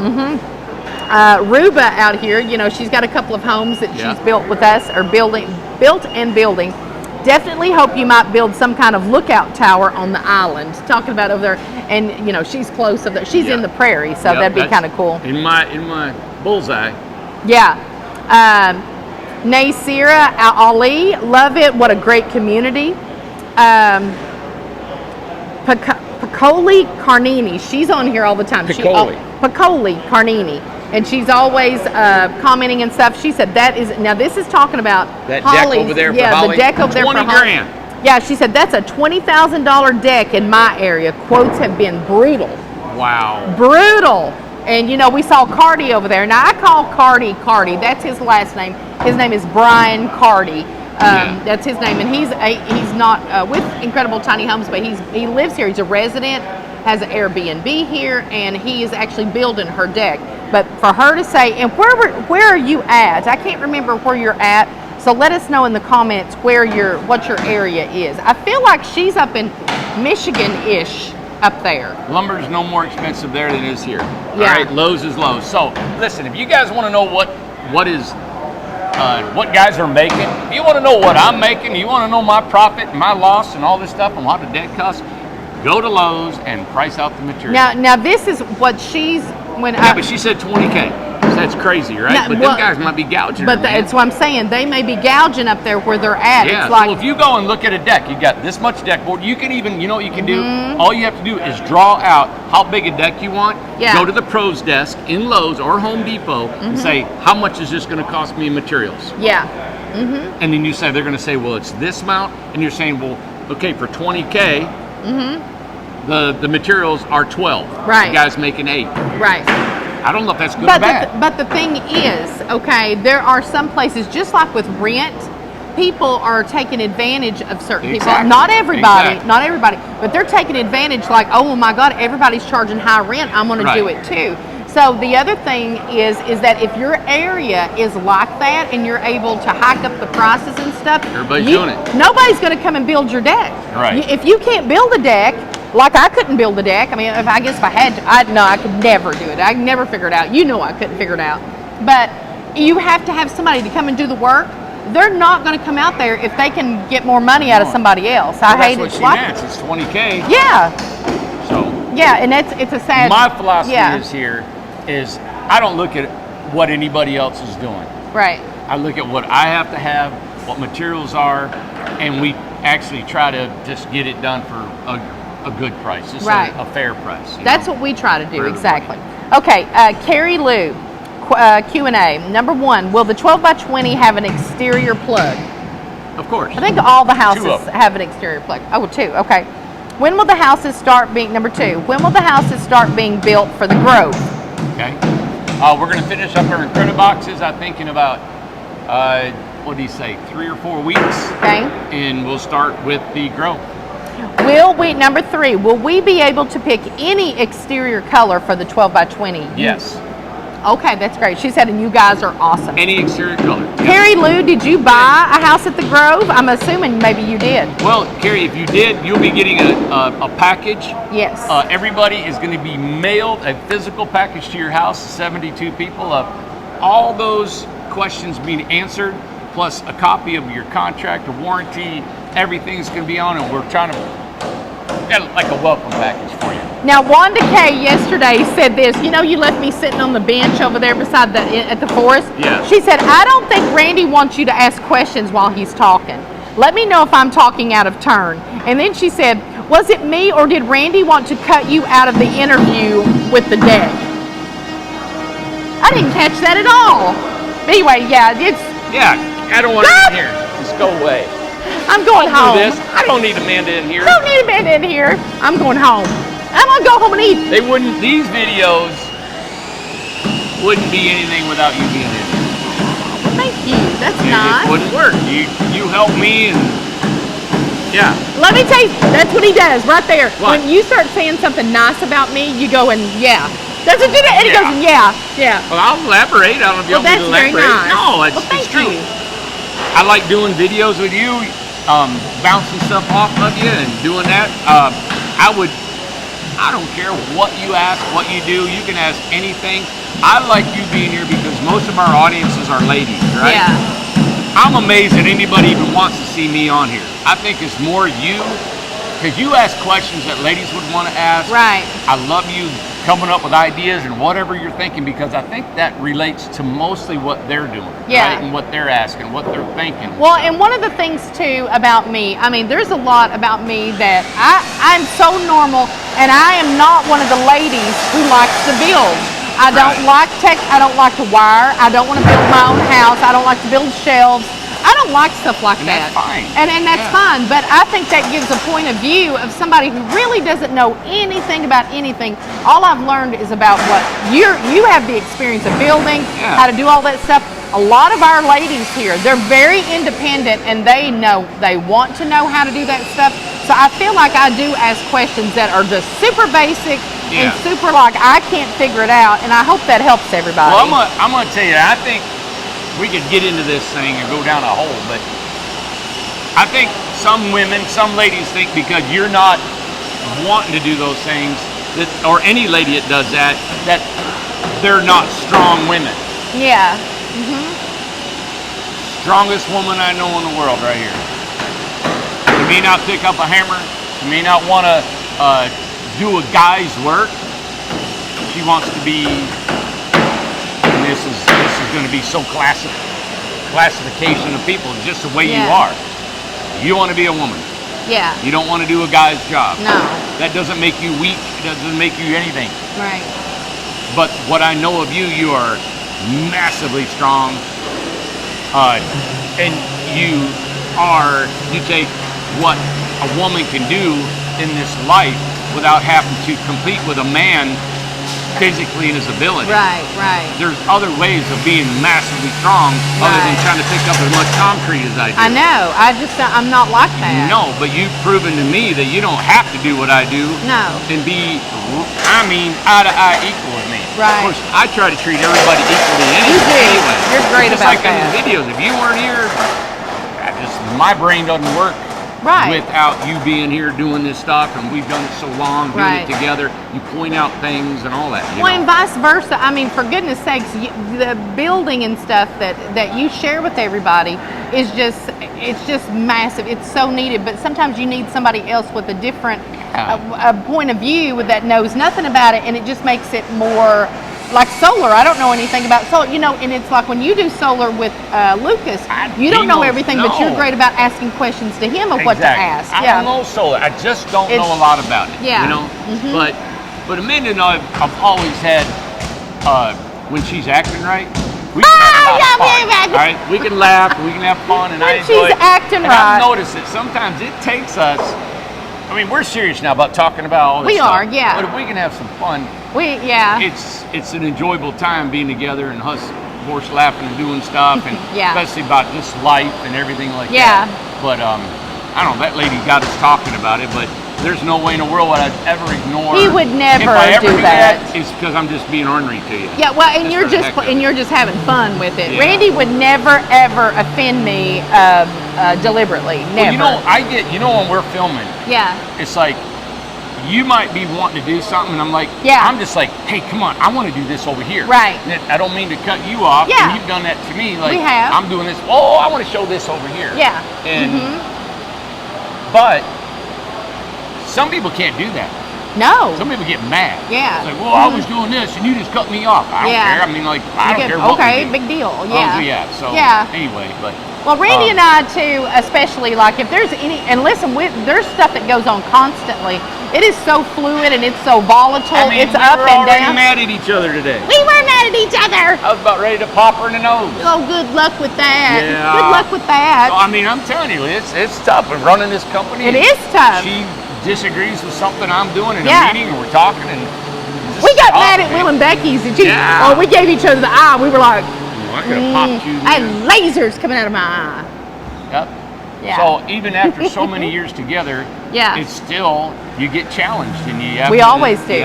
Speaker 1: Ruba out here, you know, she's got a couple of homes that she's built with us, or built and building. Definitely hope you might build some kind of lookout tower on the island. Talking about over there, and you know, she's close up there. She's in the prairie, so that'd be kind of cool.
Speaker 3: In my bullseye.
Speaker 1: Yeah. Naysira Ali, love it. What a great community. Piccoli Carnini, she's on here all the time. Piccoli Carnini. And she's always commenting and stuff. She said this is talking about
Speaker 3: that
Speaker 1: Holly's,
Speaker 3: deck over there for
Speaker 1: the deck over there for Holly.
Speaker 3: 20 grand.
Speaker 1: Yeah, she said that's a $20,000 deck in my area. Quotes have been brutal.
Speaker 3: Wow.
Speaker 1: Brutal. And you know, we saw Cardi over there. Now I call Cardi. That's his last name. His name is Brian Cardi. That's his name, and he's not with Incredible Tiny Homes, but he lives here. He's a resident, has an Airbnb here, and he is actually building her deck. But for her to say, and where are you at? I can't remember where you're at. So let us know in the comments what your area is. I feel like she's up in Michigan-ish up there.
Speaker 3: Lumber is no more expensive there than it is here.
Speaker 1: Yeah.
Speaker 3: All right, Lowe's is Lowe's. So listen, if you guys want to know what guys are making, if you want to know what I'm making, you want to know my profit and my loss and all this stuff and what the deck costs, go to Lowe's and price out the material.
Speaker 1: Now this is what she's when
Speaker 3: yeah, but she said 20K. So that's crazy, right?
Speaker 1: No,
Speaker 3: but
Speaker 1: well,
Speaker 3: them guys might be gouging.
Speaker 1: But
Speaker 3: her, man.
Speaker 1: that's what I'm saying. They may be gouging up there where they're at.
Speaker 3: Yeah,
Speaker 1: It's like,
Speaker 3: so if you go and look at a deck, you got this much deck board. You can even, you know what you can do?
Speaker 1: Mm-hmm.
Speaker 3: All you have to do is draw out how big a deck you want.
Speaker 1: Yeah.
Speaker 3: Go to the pros desk in Lowe's or Home Depot and say, how much is this going to cost me in materials?
Speaker 1: yeah.
Speaker 3: And then you say, they're going to say, well, it's this amount. And you're saying, well, okay, for 20K, the materials are 12.
Speaker 1: Right.
Speaker 3: The guy's making 8.
Speaker 1: Right.
Speaker 3: I don't know if that's good or bad.
Speaker 1: But the thing is, okay, there are some places, just like with rent, people are taking advantage of certain
Speaker 3: Exactly.
Speaker 1: people. Not everybody,
Speaker 3: Exactly.
Speaker 1: not everybody, but they're taking advantage like, oh my God, everybody's charging high rent, I'm gonna do
Speaker 3: Right.
Speaker 1: it too. So the other thing is that if your area is like that and you're able to hike up the prices and stuff,
Speaker 3: Everybody's doing it.
Speaker 1: Nobody's gonna come and build your deck.
Speaker 3: Right.
Speaker 1: If you can't build a deck, like I couldn't build a deck. I mean, I guess if I had to, I could never do it. I could never figure it out. You know I couldn't figure it out. But you have to have somebody to come and do the work. They're not going to come out there if they can get more money out of somebody else.
Speaker 3: Well,
Speaker 1: I hate
Speaker 3: that's
Speaker 1: it.
Speaker 3: what she meant. It's 20K.
Speaker 1: Yeah,
Speaker 3: So
Speaker 1: yeah, and it's a sad.
Speaker 3: my philosophy
Speaker 1: yeah,
Speaker 3: is I don't look at what anybody else is doing.
Speaker 1: right.
Speaker 3: I look at what I have to have, what materials are, and we actually try to just get it done for a good price, just
Speaker 1: Right.
Speaker 3: a fair price. you
Speaker 1: That's
Speaker 3: know?
Speaker 1: what we try to do,
Speaker 3: For
Speaker 1: exactly. Okay, Carrie Lou, Q&A. Number 1, will the 12x20 have an exterior plug?
Speaker 3: Of course.
Speaker 1: I think all the
Speaker 3: 2 of
Speaker 1: houses
Speaker 3: them.
Speaker 1: have an exterior plug. Oh, 2, okay. When will the houses start being, number 2, when will the houses start being built for the Grove?
Speaker 3: Okay. We're going to finish up our credit boxes, I think, in about, what do you say, 3 or 4 weeks.
Speaker 1: Okay.
Speaker 3: And we'll start with the Grove.
Speaker 1: Number 3, will we be able to pick any exterior color for the 12x20?
Speaker 3: Yes.
Speaker 1: Okay, that's great. She said, and you guys are awesome.
Speaker 3: Any exterior color.
Speaker 1: Carrie Lou, did you buy a house at the Grove? I'm assuming maybe you did.
Speaker 3: Well, Carrie, if you did, you'll be getting a package.
Speaker 1: Yes.
Speaker 3: Everybody is going to be mailed a physical package to your house, 72 people, of all those questions being answered, plus a copy of your contract, a warranty, everything's going to be on, and we're trying to get like a welcome package for you.
Speaker 1: Now, Wanda Kay yesterday said this, you know, you left me sitting on the bench over there beside at the forest.
Speaker 3: Yeah.
Speaker 1: She said, I don't think Randy wants you to ask questions while he's talking. Let me know if I'm talking out of turn. And then she said, was it me or did Randy want to cut you out of the interview with the deck? I didn't catch that at all. Anyway, yeah,
Speaker 3: Yeah, I don't want it in here. Just go away.
Speaker 1: I'm going
Speaker 3: Do
Speaker 1: home.
Speaker 3: this. I don't need Amanda in here.
Speaker 1: I don't need a man in here. I'm going home. I'm going to go home and eat.
Speaker 3: These videos wouldn't be anything without you being in here.
Speaker 1: Well, thank you. That's
Speaker 3: It
Speaker 1: nice.
Speaker 3: wouldn't work. You help me, and yeah.
Speaker 1: Let me tell you, that's what he does right there.
Speaker 3: What?
Speaker 1: When you start saying something nice about me, you go and yeah. That's what you do. And he
Speaker 3: Yeah.
Speaker 1: goes, yeah, yeah.
Speaker 3: Well, I'll elaborate. I don't know if you
Speaker 1: Well,
Speaker 3: want me to
Speaker 1: that's very
Speaker 3: elaborate.
Speaker 1: nice.
Speaker 3: No, it's,
Speaker 1: Well, thank
Speaker 3: it's true.
Speaker 1: you.
Speaker 3: I like doing videos with you, bouncing stuff off of you and doing that. I don't care what you ask, what you do. You can ask anything. I like you being here because most of our audiences are ladies, right?
Speaker 1: Yeah.
Speaker 3: I'm amazed that anybody even wants to see me on here. I think it's more you, because you ask questions that ladies would want to ask.
Speaker 1: Right.
Speaker 3: I love you coming up with ideas and whatever you're thinking, because I think that relates to mostly what they're doing,
Speaker 1: Yeah.
Speaker 3: right? And what they're asking, what they're thinking.
Speaker 1: Well, and one of the things too about me, I mean, there's a lot about me that I'm so normal, and I am not one of the ladies who likes to build. I don't like tech. I don't like to wire. I don't want to build my own house. I don't like to build shelves. I don't like stuff like
Speaker 3: And
Speaker 1: that.
Speaker 3: that's fine.
Speaker 1: And that's
Speaker 3: Yeah.
Speaker 1: fine. But I think that gives a point of view of somebody who really doesn't know anything about anything. All I've learned is about what you have the experience of building,
Speaker 3: Yeah.
Speaker 1: how to do all that stuff. A lot of our ladies here, they're very independent and they want to know how to do that stuff. So I feel like I do ask questions that are just super basic and
Speaker 3: Yeah.
Speaker 1: super like I can't figure it out, and I hope that helps everybody.
Speaker 3: Well, I'm gonna tell you, I think we could get into this thing and go down a hole, but I think some women, some ladies think because you're not wanting to do those things, that, or any lady that does that, that they're not strong women.
Speaker 2: Yeah.
Speaker 3: Strongest woman I know in the world right here. She may not pick up a hammer. She may not want to do a guy's work. She wants to be, and this is going to be so classification of people, just the way you are. You want to be a woman.
Speaker 2: Yeah.
Speaker 3: You don't want to do a guy's job.
Speaker 2: No.
Speaker 3: That doesn't make you weak. It doesn't make you anything.
Speaker 2: Right.
Speaker 3: But what I know of you, you are massively strong. And you take what a woman can do in this life without having to compete with a man physically in his ability.
Speaker 2: Right, right.
Speaker 3: There's other ways of being massively strong other than trying to pick up as much concrete as I do.
Speaker 2: I know. I'm not like that.
Speaker 3: No, but you've proven to me that you don't have to do what I do.
Speaker 2: No.
Speaker 3: And be, eye to eye equal with me.
Speaker 2: Right.
Speaker 3: Of course, I try to treat everybody equally
Speaker 2: You do.
Speaker 3: anyway.
Speaker 2: You're great
Speaker 3: Just
Speaker 2: about
Speaker 3: like
Speaker 2: that.
Speaker 3: in the videos, if you weren't here, my brain doesn't work.
Speaker 2: Right.
Speaker 3: Without you being here doing this stuff, and we've done it so long, doing it together, you point out things and all that.
Speaker 2: Well, and vice versa. I mean, for goodness sakes, the building and stuff that you share with everybody is it's just massive. It's so needed, but sometimes you need somebody else with a different a point of view that knows nothing about it, and it just makes it more like solar. I don't know anything about solar, and it's like when you do solar with Lucas, you don't know everything, but you're great about asking questions to him of what to ask.
Speaker 3: I don't know solar. I just don't know a lot about it.
Speaker 2: Yeah.
Speaker 3: But Amanda and I, I've always had, when she's acting right, we can have a lot of fun. All right, we can laugh, we can have fun, and I enjoy it.
Speaker 2: She's acting
Speaker 3: and
Speaker 2: right.
Speaker 3: I've noticed that sometimes it takes us. I mean, we're serious now about talking about all this stuff.
Speaker 2: We are, yeah.
Speaker 3: But if we can have some fun, it's an enjoyable time being together and us, of course, laughing and doing stuff, and especially about just life and everything like that. But I don't know, that lady got us talking about it, but there's no way in the world would I ever ignore.
Speaker 2: He would never
Speaker 3: if I ever
Speaker 2: do that.
Speaker 3: It's because I'm just being ornery to you.
Speaker 2: Yeah, well, and you're just having fun with it. Yeah. Randy would never ever offend me deliberately. Never.
Speaker 3: Well, I get when we're filming.
Speaker 2: Yeah.
Speaker 3: It's like you might be wanting to do something, and I'm like, I'm just like, hey, come on, I want to do this over here.
Speaker 2: Right.
Speaker 3: And I don't mean to cut you off.
Speaker 2: Yeah.
Speaker 3: And you've done that to me. Like,
Speaker 2: we have.
Speaker 3: I'm doing this. Oh, I want to show this over here.
Speaker 2: Yeah.
Speaker 3: And but some people can't do that.
Speaker 2: No.
Speaker 3: Some people get mad.
Speaker 2: Yeah.
Speaker 3: It's like, well, I was doing this, and you just cut me off. I don't care. I mean, like, I don't care what we do.
Speaker 2: Big deal. Yeah.
Speaker 3: So anyway, but.
Speaker 2: Well, Randy and I too, especially like if there's any, and listen, there's stuff that goes on constantly. It is so fluid and it's so volatile. It's up and down.
Speaker 3: We were mad at each other today.
Speaker 2: We were mad at each other.
Speaker 3: I was about ready to pop her in the nose.
Speaker 2: Oh, good luck with that.
Speaker 3: Yeah.
Speaker 2: Good luck with that.
Speaker 3: So, I mean, I'm telling you, it's tough. And running this company.
Speaker 2: It is tough.
Speaker 3: She disagrees with something I'm doing in a meeting, and we're talking, and
Speaker 2: we got mad at Will and Becky's, and we gave each other the eye. We were like,
Speaker 3: I could have popped you.
Speaker 2: I had lasers coming out of my eye.
Speaker 3: Yep. Yeah. So even after so many years together, it's still, you get challenged, and you have
Speaker 2: we always do.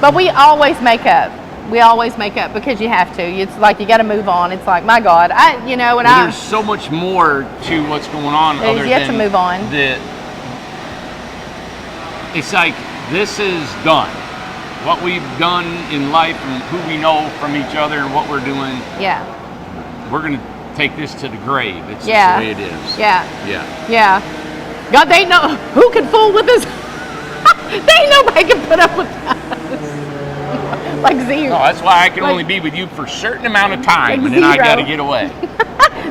Speaker 2: But we always make up. We always make up because you have to. It's like you got to move on. It's like, my God,
Speaker 3: there's so much more to what's going on. Other
Speaker 2: you have to move on.
Speaker 3: It's like this is done. What we've done in life and who we know from each other and what we're doing.
Speaker 2: Yeah.
Speaker 3: We're gonna take this to the grave. It's just the way it is.
Speaker 2: Yeah. God, they ain't no who can fool with us. They ain't nobody can put up with us. Like zero.
Speaker 3: No, that's why I can only be with you for a certain amount of time, and then I gotta get away.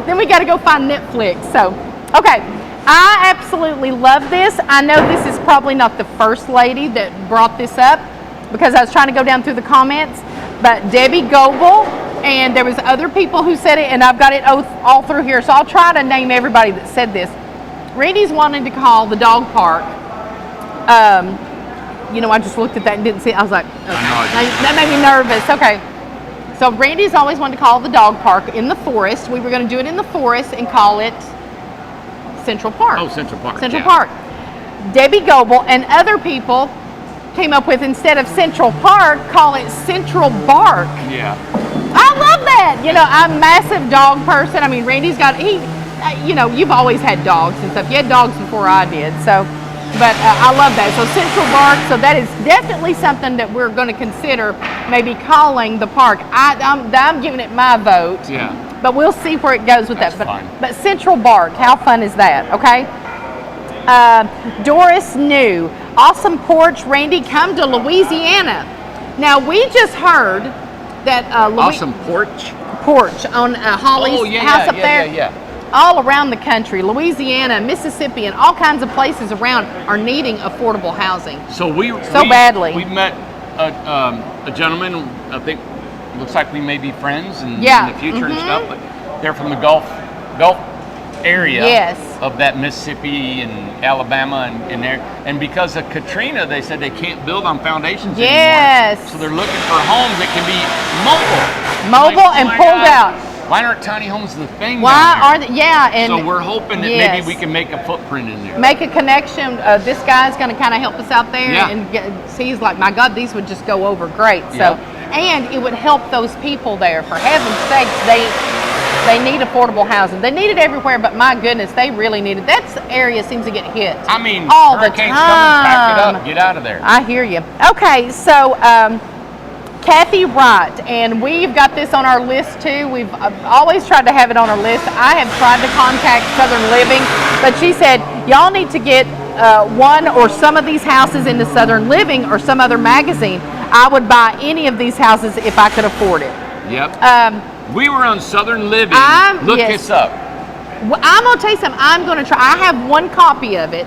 Speaker 2: Then we gotta go find Netflix. So, okay. I absolutely love this. I know this is probably not the first lady that brought this up because I was trying to go down through the comments, but Debbie Goebel, and there was other people who said it, and I've got it all through here, so I'll try to name everybody that said this. Randy's wanting to call the dog park. I just looked at that and didn't see it. I was like, okay. That made me nervous. Okay. So Randy's always wanted to call the dog park in the forest. We were going to do it in the forest and call it Central Park.
Speaker 3: Oh, Central Park.
Speaker 2: Central Park. Debbie Goebel and other people came up with, instead of Central Park, call it Central Bark.
Speaker 3: Yeah.
Speaker 2: I love that. I'm a massive dog person. I mean, Randy's got, you've always had dogs and stuff. You had dogs before I did. So
Speaker 1: But I love that. So Central Park, so that is definitely something that we're going to consider maybe calling the park. I'm giving it my vote.
Speaker 3: Yeah.
Speaker 1: But we'll see where it goes with
Speaker 3: That's
Speaker 1: that.
Speaker 3: fine.
Speaker 1: But Central Bark, how fun is that? Okay. Doris New, awesome porch. Randy, come to Louisiana. Now we just heard that
Speaker 3: Awesome porch.
Speaker 1: porch on Holly's house up there.
Speaker 3: Yeah.
Speaker 1: All around the country, Louisiana, Mississippi, and all kinds of places around are needing affordable housing.
Speaker 3: So we
Speaker 1: badly.
Speaker 3: We met a gentleman. I think looks like we may be friends in
Speaker 1: Yeah.
Speaker 3: the future and stuff. But they're from the Gulf area
Speaker 1: Yes.
Speaker 3: of that Mississippi and Alabama and there. And because of Katrina, they said they can't build on foundations
Speaker 1: Yes.
Speaker 3: anymore. So they're looking for homes that can be mobile.
Speaker 1: Mobile
Speaker 3: Like,
Speaker 1: and
Speaker 3: my
Speaker 1: pulled
Speaker 3: God,
Speaker 1: out.
Speaker 3: Why aren't tiny homes the thing?
Speaker 1: Why
Speaker 3: down
Speaker 1: are
Speaker 3: there?
Speaker 1: they? Yeah, and
Speaker 3: So we're hoping that
Speaker 1: yes.
Speaker 3: maybe we can make a footprint in there.
Speaker 1: make a connection. This guy's going to kind of help us out there,
Speaker 3: Yeah.
Speaker 1: and see. He's like, my God, these would just go over great. So, and it would help those people there. For heaven's sakes, they need affordable housing. They need it everywhere, but my goodness, they really need it. That area seems to get hit.
Speaker 3: I mean,
Speaker 1: all the
Speaker 3: hurricanes
Speaker 1: time.
Speaker 3: coming, pack it up, get out of there.
Speaker 1: I hear you. Okay, so Kathy Wright, and we've got this on our list too. We've always tried to have it on our list. I have tried to contact Southern Living, but she said, y'all need to get one or some of these houses into Southern Living or some other magazine. I would buy any of these houses if I could afford it.
Speaker 3: Yep. We were on Southern Living. Look
Speaker 1: yes.
Speaker 3: this up.
Speaker 1: Well, I'm going to tell you something. I'm going to try. I have one copy of it.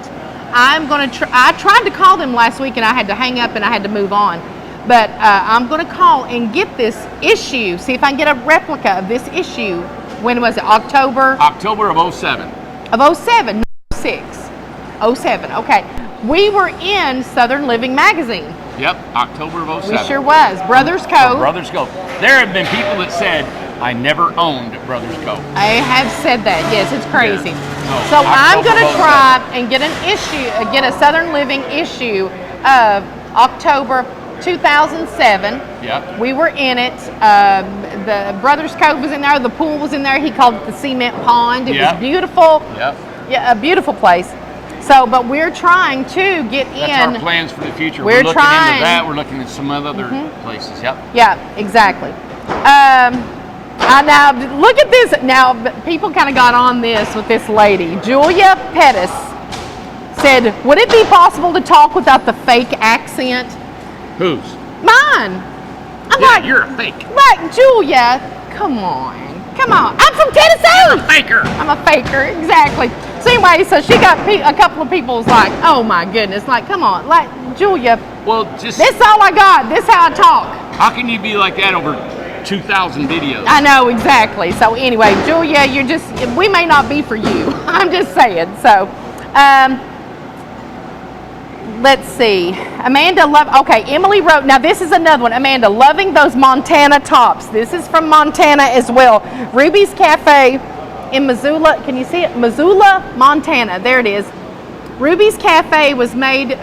Speaker 1: I'm going to try. I tried to call them last week and I had to hang up and I had to move on. But I'm going to call and get this issue. See if I can get a replica of this issue. When was it? October
Speaker 3: of 07.
Speaker 1: of 07, 06. 07. Okay. We were in Southern Living magazine.
Speaker 3: Yep, October of 07.
Speaker 1: We sure was. Brothers
Speaker 3: For
Speaker 1: Cove.
Speaker 3: Brothers Cove. There have been people that said, I never owned Brothers Cove.
Speaker 1: I have said that. Yes, it's crazy.
Speaker 3: Yeah.
Speaker 1: So I'm
Speaker 3: October
Speaker 1: going to
Speaker 3: of
Speaker 1: try and get an issue, get a Southern Living issue of October 2007.
Speaker 3: Yep.
Speaker 1: We were in it. The Brothers Cove was in there. The pool was in there. He called it the cement pond. It was beautiful.
Speaker 3: Yep.
Speaker 1: Yeah, a beautiful place. So, but we're trying to get in.
Speaker 3: That's our plans for the future.
Speaker 1: We're
Speaker 3: looking
Speaker 1: trying.
Speaker 3: into that. We're looking at some other places. Yep.
Speaker 1: Yeah, exactly. Now look at this. Now people kind of got on this with this lady, Julia Pettis, said, "Would it be possible to talk without the fake accent?"
Speaker 3: Whose?
Speaker 1: Mine. I'm
Speaker 3: Yeah,
Speaker 1: like,
Speaker 3: you're a fake.
Speaker 1: like Julia. Come on. I'm from Tennessee.
Speaker 3: Faker.
Speaker 1: I'm a faker, exactly. So anyway, so she got a couple of people was like, "Oh my goodness!" Like, come on, like Julia.
Speaker 3: Well, just
Speaker 1: This all I got. This how I talk.
Speaker 3: how can you be like that over 2,000 videos?
Speaker 1: I know, exactly. So anyway, Julia, we may not be for you. I'm just saying. So, let's see. Emily wrote, now this is another one. Amanda, loving those Montana tops. This is from Montana as well. Ruby's Cafe in Missoula. Can you see it? Missoula, Montana. There it is. Ruby's Cafe was made,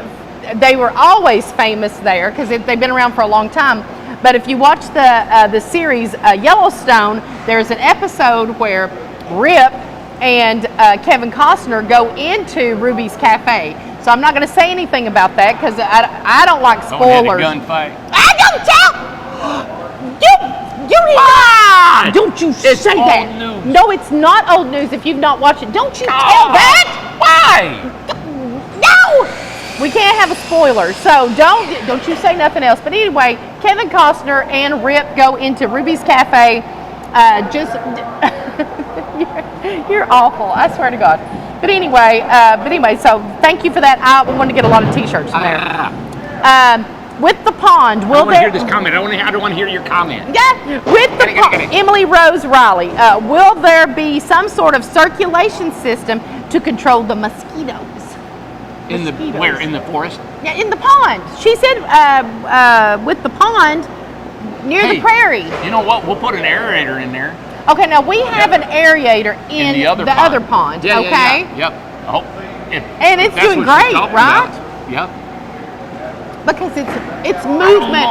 Speaker 1: they were always famous there because they've been around for a long time. But if you watch the series Yellowstone, there's an episode where Rip and Kevin Costner go into Ruby's Cafe. So I'm not going to say anything about that because I don't like spoilers.
Speaker 3: Don't hit a gunfight.
Speaker 1: I don't tell you lie. Don't you
Speaker 3: It's
Speaker 1: say
Speaker 3: old
Speaker 1: that?
Speaker 3: news.
Speaker 1: No, it's not old news. If you've not watched it, don't you tell that?
Speaker 3: Why?
Speaker 1: No. We can't have a spoiler, so don't you say nothing else. But anyway, Kevin Costner and Rip go into Ruby's Cafe. You're awful. I swear to God. But anyway, so thank you for that. I want to get a lot of T-shirts from there. With the pond,
Speaker 3: I don't want to hear this comment. I don't want to hear your comment.
Speaker 1: Yeah, with the pond. Emily Rose Riley, will there be some sort of circulation system to control the mosquitoes?
Speaker 3: Where? In the forest?
Speaker 1: Yeah, in the pond. She said with the pond near the prairie.
Speaker 3: You know what? We'll put an aerator in there.
Speaker 1: Okay, now we have an aerator in the other pond.
Speaker 3: Yeah,
Speaker 1: okay.
Speaker 3: Yep. Oh,
Speaker 1: and it's doing great, right?
Speaker 3: Yep.
Speaker 1: Because it's movement.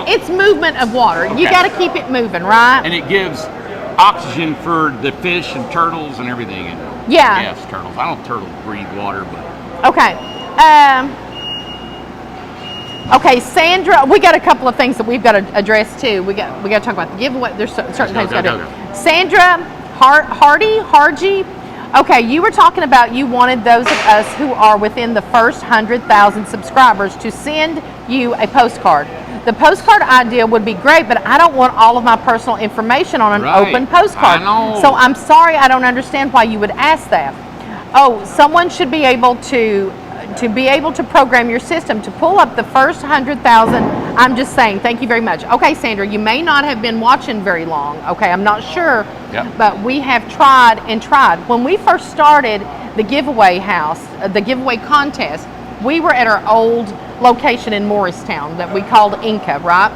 Speaker 1: It's movement of water. Okay. You got to keep it moving, right?
Speaker 3: And it gives oxygen for the fish and turtles and everything.
Speaker 1: Yeah.
Speaker 3: Yes, turtles. I don't turtles breathe water, but.
Speaker 1: Okay. Okay, Sandra, we got a couple of things that we've got to address too. We got to talk about the giveaway. There's certain things we got to do. Sandra Hardy. Okay, you were talking about you wanted those of us who are within the first 100,000 subscribers to send you a postcard. The postcard idea would be great, but I don't want all of my personal information on an open postcard.
Speaker 3: I know.
Speaker 1: So I'm sorry, I don't understand why you would ask that. Oh, someone should be able to program your system to pull up the first 100,000. I'm just saying, thank you very much. Okay, Sandra, you may not have been watching very long. Okay, I'm not sure, but we have tried and tried. When we first started the giveaway house, the giveaway contest, we were at our old location in Morristown that we called Inca, right?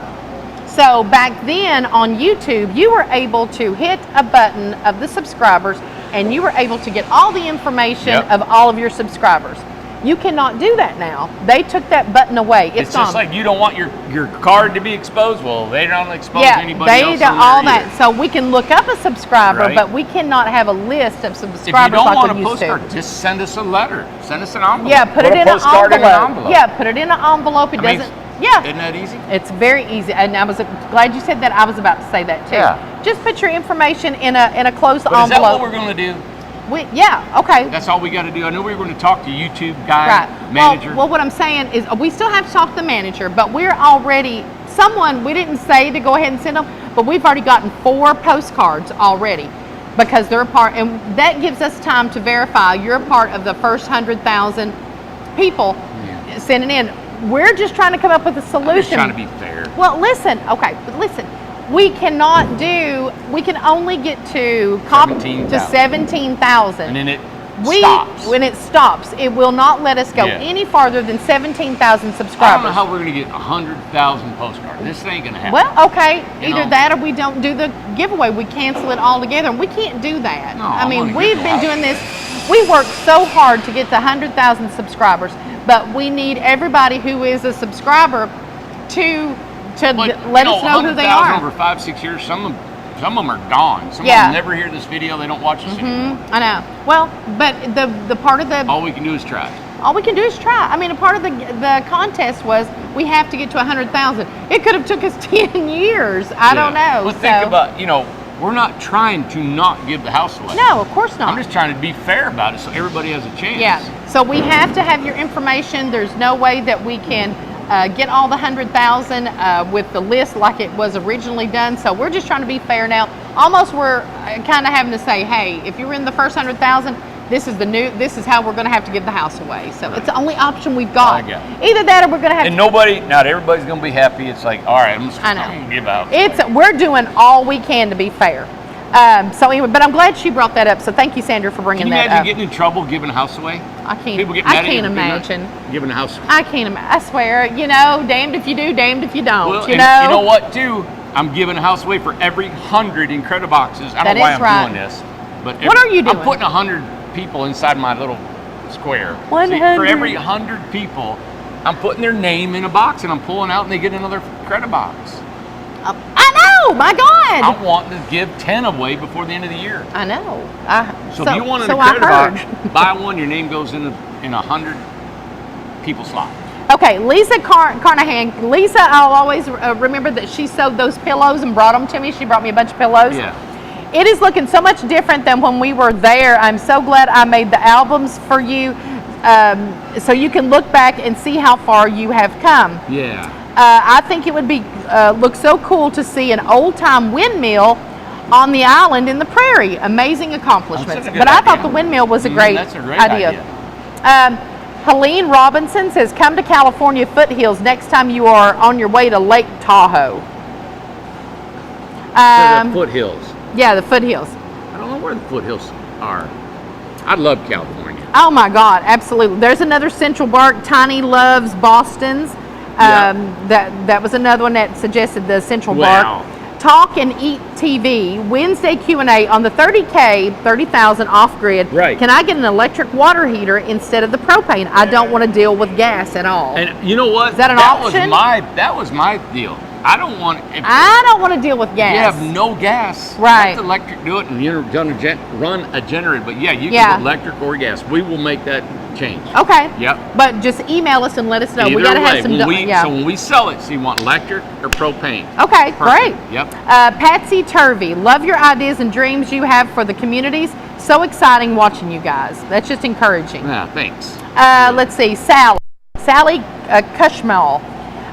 Speaker 1: So back then on YouTube, you were able to hit a button of the subscribers and you were able to get all the information of all of your subscribers. You cannot do that now. They took that button away. It's gone.
Speaker 3: Just like you don't want your card to be exposed. Well, they don't expose anybody else.
Speaker 1: Yeah, they do all that. So we can look up a subscriber, but we cannot have a list of subscribers.
Speaker 3: If you don't
Speaker 1: like
Speaker 3: want
Speaker 1: we
Speaker 3: a
Speaker 1: used to.
Speaker 3: postcard, just send us a letter. Send us an envelope.
Speaker 1: Yeah, put it in an envelope. Yeah, put it in an envelope. It doesn't. Yeah.
Speaker 3: Isn't that easy?
Speaker 1: It's very easy. And I was glad you said that. I was about to say that too.
Speaker 3: Yeah.
Speaker 1: Just put your information in a closed
Speaker 3: But
Speaker 1: envelope.
Speaker 3: is that what we're going to do?
Speaker 1: Okay.
Speaker 3: That's all we got to do. I know we were going to talk to YouTube guy, manager.
Speaker 1: Well, what I'm saying is we still have to talk to the manager, but we're already, we didn't say to go ahead and send them, but we've already gotten 4 postcards already because they're a part, and that gives us time to verify you're a part of the first 100,000 people sending in. We're just trying to come up with a solution.
Speaker 3: I'm just trying to be fair.
Speaker 1: Well, listen, we can only get to 17,000.
Speaker 3: And then it stops.
Speaker 1: When it stops, it will not let us go any farther than 17,000 subscribers.
Speaker 3: I don't know how we're going to get 100,000 postcards. This ain't going to happen.
Speaker 1: Well, okay, either that or we don't do the giveaway. We cancel it all together. We can't do that.
Speaker 3: No,
Speaker 1: I mean, we've been doing this. We worked so hard to get to 100,000 subscribers, but we need everybody who is a subscriber to let us know who they are.
Speaker 3: Over 5-6 years, some of them are gone. Some of them never hear this video. They don't watch this anymore.
Speaker 1: I know. Well, but the part of the
Speaker 3: all we can do is try.
Speaker 1: All we can do is try. I mean, a part of the contest was we have to get to 100,000. It could have took us 10 years. I don't know.
Speaker 3: But think about, we're not trying to not give the house away.
Speaker 1: No, of course not.
Speaker 3: I'm just trying to be fair about it so everybody has a chance.
Speaker 1: Yeah. So we have to have your information. There's no way that we can get all the 100,000 with the list like it was originally done. So we're just trying to be fair now. Almost we're kind of having to say, hey, if you're in the first 100,000, this is how we're going to have to give the house away. So it's the only option we've got. Either that or we're going to have
Speaker 3: not everybody's going to be happy. It's like, all right, I'm going to give out.
Speaker 1: We're doing all we can to be fair. So anyway, but I'm glad she brought that up. So thank you, Sandra, for bringing that up.
Speaker 3: Can you imagine getting in trouble giving a house away?
Speaker 1: I can't.
Speaker 3: People get mad
Speaker 1: I can't imagine
Speaker 3: giving a house away.
Speaker 1: I can't imagine. I swear, damned if you do, damned if you don't.
Speaker 3: Well, you know what, too? I'm giving a house away for every 100 Incrediboxes. I don't know why I'm doing this, but
Speaker 1: what are you doing?
Speaker 3: I'm putting 100 people inside my little square.
Speaker 1: 100.
Speaker 3: See, for every 100 people, I'm putting their name in a box and I'm pulling out and they get another Incredibox.
Speaker 1: I know, my God.
Speaker 3: I'm wanting to give 10 away before the end of the year.
Speaker 1: I know.
Speaker 3: So if you want an Incredibox, buy one, your name goes in 100 people slot.
Speaker 1: Okay, Lisa Carnahan. Lisa, I'll always remember that she sewed those pillows and brought them to me. She brought me a bunch of pillows.
Speaker 3: Yeah.
Speaker 1: It is looking so much different than when we were there. I'm so glad I made the albums for you so you can look back and see how far you have come.
Speaker 3: Yeah.
Speaker 1: I think it would be look so cool to see an old-time windmill on the island in the prairie. Amazing accomplishments. But I thought the windmill was a great idea. Helene Robinson says, come to California foothills next time you are on your way to Lake Tahoe.
Speaker 3: The foothills.
Speaker 1: Yeah, the foothills.
Speaker 3: I don't know where the foothills are. I love California.
Speaker 1: Oh my God, absolutely. There's another Central Park, Tiny Loves Boston's. That was another one that suggested the Central Park. Talk and Eat TV, Wednesday Q&A on the 30,000 off-grid.
Speaker 3: Right.
Speaker 1: Can I get an electric water heater instead of the propane? I don't want to deal with gas at all.
Speaker 3: And you know what?
Speaker 1: Is that an option?
Speaker 3: That was my deal. I don't want.
Speaker 1: I don't want to deal with gas.
Speaker 3: You have no gas.
Speaker 1: Right.
Speaker 3: Let the electric do it, and you're going to run a generator. But yeah, you can
Speaker 1: Yeah.
Speaker 3: go electric or gas. We will make that change.
Speaker 1: Okay.
Speaker 3: Yep.
Speaker 1: But just email us and let us know.
Speaker 3: Either
Speaker 1: We got to have
Speaker 3: way,
Speaker 1: some.
Speaker 3: So when we sell it, so you want electric or propane?
Speaker 1: Okay,
Speaker 3: Perfect.
Speaker 1: great.
Speaker 3: Yep.
Speaker 1: Patsy Turvey, love your ideas and dreams you have for the communities. So exciting watching you guys. That's just encouraging.
Speaker 3: Yeah, thanks.
Speaker 1: Let's see, Sally Cushmal.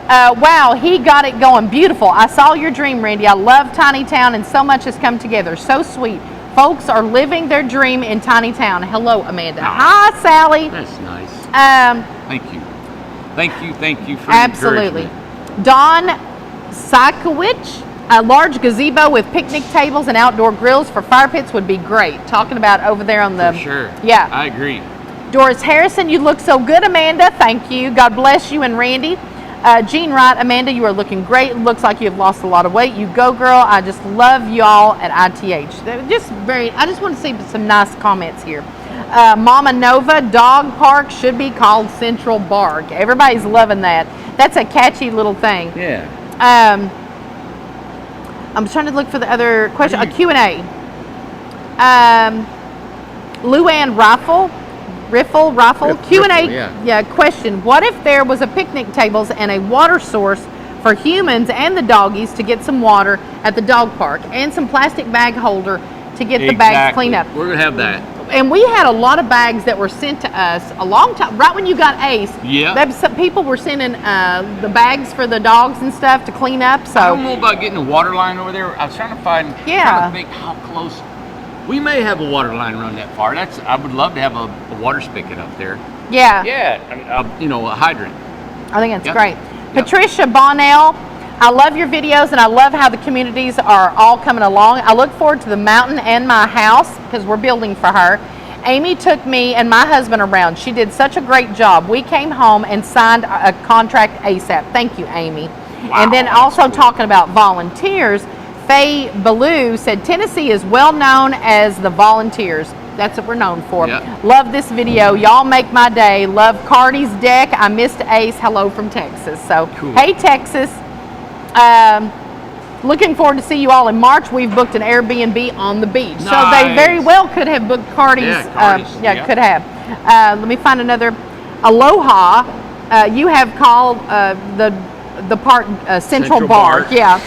Speaker 1: Wow, he got it going. Beautiful. I saw your dream, Randy. I love Tiny Town, and so much has come together. So sweet. Folks are living their dream in Tiny Town. Hello, Amanda. Hi, Sally.
Speaker 3: That's nice.
Speaker 1: Thank
Speaker 3: Thank you for
Speaker 1: absolutely.
Speaker 3: encouragement.
Speaker 1: Don Sakowicz. A large gazebo with picnic tables and outdoor grills for fire pits would be great. Talking about over there on the...
Speaker 3: For sure.
Speaker 1: Yeah.
Speaker 3: I agree.
Speaker 1: Doris Harrison, you look so good, Amanda. Thank you. God bless you and Randy. Jean Wright, Amanda, you are looking great. Looks like you have lost a lot of weight. You go, girl. I just love y'all at ITH. I just want to see some nice comments here. Mama Nova, dog park should be called Central Bark. Everybody's loving that. That's a catchy little thing.
Speaker 3: Yeah.
Speaker 1: I'm trying to look for the other question. A Q&A. Luann Riffle. Q&A. Yeah. Question. What if there was a picnic tables and a water source for humans and the doggies to get some water at the dog park and some plastic bag holder to get the bags cleaned up?
Speaker 3: We're going to have that.
Speaker 1: And we had a lot of bags that were sent to us a long time, right when you got Ace.
Speaker 3: Yeah.
Speaker 1: Some people were sending the bags for the dogs and stuff to clean up. So
Speaker 3: I don't know about getting a water line over there. I was trying to find, trying to think how close. We may have a water line run that far. I would love to have a water spigot up there.
Speaker 1: Yeah.
Speaker 3: Yeah, a hydrant.
Speaker 1: I think that's
Speaker 3: Yep.
Speaker 1: great.
Speaker 3: Yep.
Speaker 1: Patricia Bonnell, I love your videos and I love how the communities are all coming along. I look forward to the mountain and my house because we're building for her. Amy took me and my husband around. She did such a great job. We came home and signed a contract ASAP. Thank you, Amy.
Speaker 3: Wow,
Speaker 1: and then also talking about volunteers, Faye Ballou said Tennessee is well known as the volunteers. That's what we're known for.
Speaker 3: Yep.
Speaker 1: Love this video. Y'all make my day. Love Cardi's deck. I missed Ace. Hello from Texas. So,
Speaker 3: cool.
Speaker 1: Hey, Texas. Looking forward to see you all in March. We've booked an Airbnb on the beach.
Speaker 3: Nice.
Speaker 1: So they very well could have booked Cardi's.
Speaker 3: Yeah,
Speaker 1: could have. Let me find another. Aloha. You have called the park Central Bark. Yeah.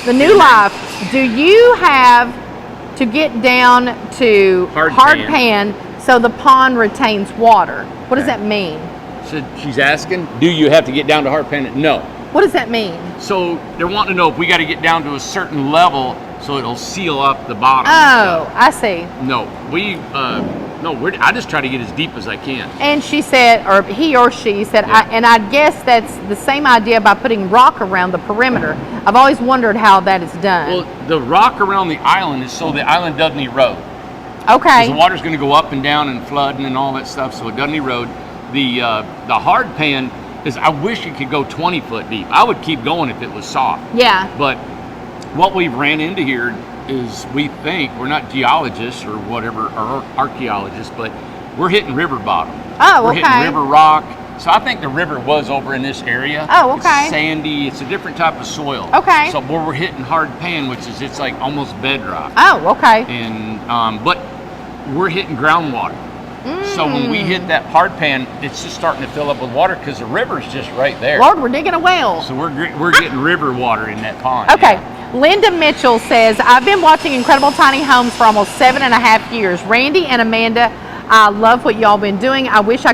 Speaker 1: The New Life. Do you have to get down to hard pan so the pond retains water? What does that mean?
Speaker 3: So she's asking, do you have to get down to hard pan? No.
Speaker 1: What does that mean?
Speaker 3: So they're wanting to know if we got to get down to a certain level so it'll seal up the bottom.
Speaker 1: Oh, I see.
Speaker 3: No, I just try to get as deep as I can.
Speaker 1: And she said, or he or she said, and I guess that's the same idea by putting rock around the perimeter. I've always wondered how that is done.
Speaker 3: Well, the rock around the island is so the island doesn't erode.
Speaker 1: Okay.
Speaker 3: The water's going to go up and down and flooding and all that stuff, so it doesn't erode. The hard pan is, I wish it could go 20 foot deep. I would keep going if it was soft.
Speaker 1: Yeah.
Speaker 3: But what we've ran into here is, we think, we're not geologists or whatever, or archaeologists, but we're hitting river bottom.
Speaker 1: Oh,
Speaker 3: we're
Speaker 1: okay.
Speaker 3: hitting river rock. So I think the river was over in this area.
Speaker 1: Oh, okay.
Speaker 3: It's sandy. It's a different type of soil.
Speaker 1: Okay.
Speaker 3: So where we're hitting hard pan, which is, it's like almost bedrock.
Speaker 1: Oh, okay.
Speaker 3: And but we're hitting groundwater. So when we hit that hard pan, it's just starting to fill up with water because the river's just right there.
Speaker 1: Lord, we're digging a well.
Speaker 3: So we're getting river water in that pond.
Speaker 1: Okay.
Speaker 3: Yeah.
Speaker 1: Linda Mitchell says, I've been watching Incredible Tiny Homes for almost 7.5 years. Randy and Amanda, I love what y'all been doing. I wish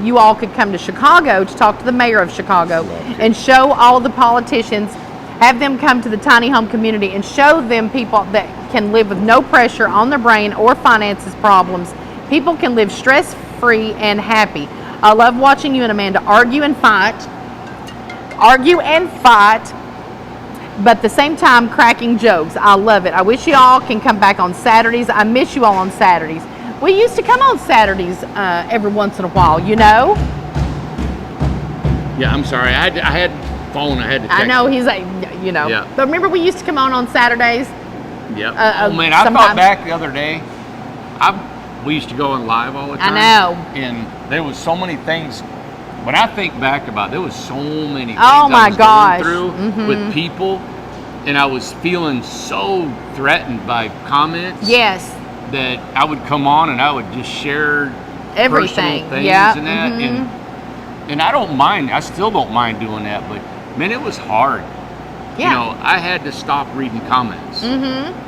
Speaker 1: you all could come to Chicago to talk to the mayor of Chicago and show all of the politicians, have them come to the tiny home community and show them people that can live with no pressure on their brain or finances problems. People can live stress-free and happy. I love watching you and Amanda argue and fight, but at the same time cracking jokes. I love it. I wish you all can come back on Saturdays. I miss you all on Saturdays. We used to come on Saturdays every once in a while, you know?
Speaker 3: Yeah, I'm sorry. I had phone. I had to text.
Speaker 1: I know, he's like, you know.
Speaker 3: Yeah.
Speaker 1: But remember we used to come on Saturdays?
Speaker 3: Yeah. Oh, man, I thought back the other day, we used to go on live all the time.
Speaker 1: I know.
Speaker 3: And there was so many things when I think back about it, there was so many things
Speaker 2: Oh, my
Speaker 3: I was
Speaker 2: gosh.
Speaker 3: going through with people, and I was feeling so threatened by comments
Speaker 2: Yes.
Speaker 3: that I would come on and I would just share
Speaker 2: Everything.
Speaker 3: personal things
Speaker 2: Yeah.
Speaker 3: and that, and I don't mind. I still don't mind doing that, but man, it was hard.
Speaker 2: Yeah.
Speaker 3: You know, I had to stop reading comments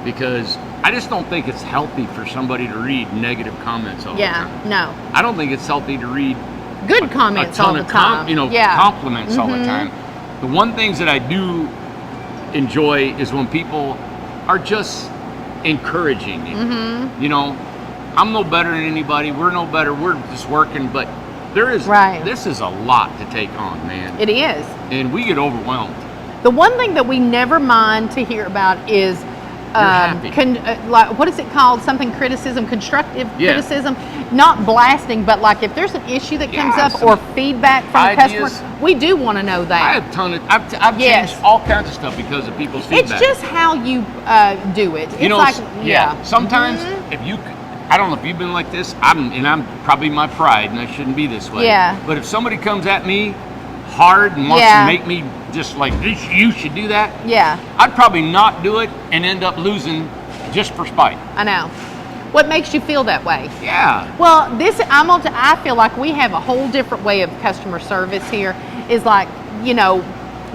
Speaker 3: because I just don't think it's healthy for somebody to read negative comments all the time.
Speaker 2: No.
Speaker 3: I don't think it's healthy to read
Speaker 2: Good comments
Speaker 3: a ton
Speaker 2: all the
Speaker 3: of
Speaker 2: time.
Speaker 3: compliments all the time. The one things that I do enjoy is when people are just encouraging you. You know, I'm no better than anybody. We're no better. We're just working, but this is a lot to take on, man.
Speaker 2: It is.
Speaker 3: And we get overwhelmed.
Speaker 2: The one thing that we never mind to hear about is
Speaker 3: happy.
Speaker 2: like, what is it called? Something criticism, constructive
Speaker 3: Yeah.
Speaker 2: criticism. Not blasting, but like if there's an issue that comes
Speaker 3: Yeah,
Speaker 2: up
Speaker 3: some
Speaker 2: or feedback from a
Speaker 3: ideas.
Speaker 2: customer, we do want to know
Speaker 3: I
Speaker 2: that.
Speaker 3: have I've
Speaker 2: Yes.
Speaker 3: changed all kinds of stuff because of people's feedback.
Speaker 2: It's just how you do it. It's
Speaker 3: You know,
Speaker 2: like,
Speaker 3: sometimes if you, I don't know if you've been like this, I'm probably my pride and I shouldn't be this way.
Speaker 2: Yeah.
Speaker 3: But if somebody comes at me hard and wants to make me just like, you should do that,
Speaker 2: Yeah,
Speaker 3: I'd probably not do it and end up losing just for spite.
Speaker 2: I know. What makes you feel that way?
Speaker 3: Yeah.
Speaker 2: Well, I feel like we have a whole different way of customer service here. Is like, you know,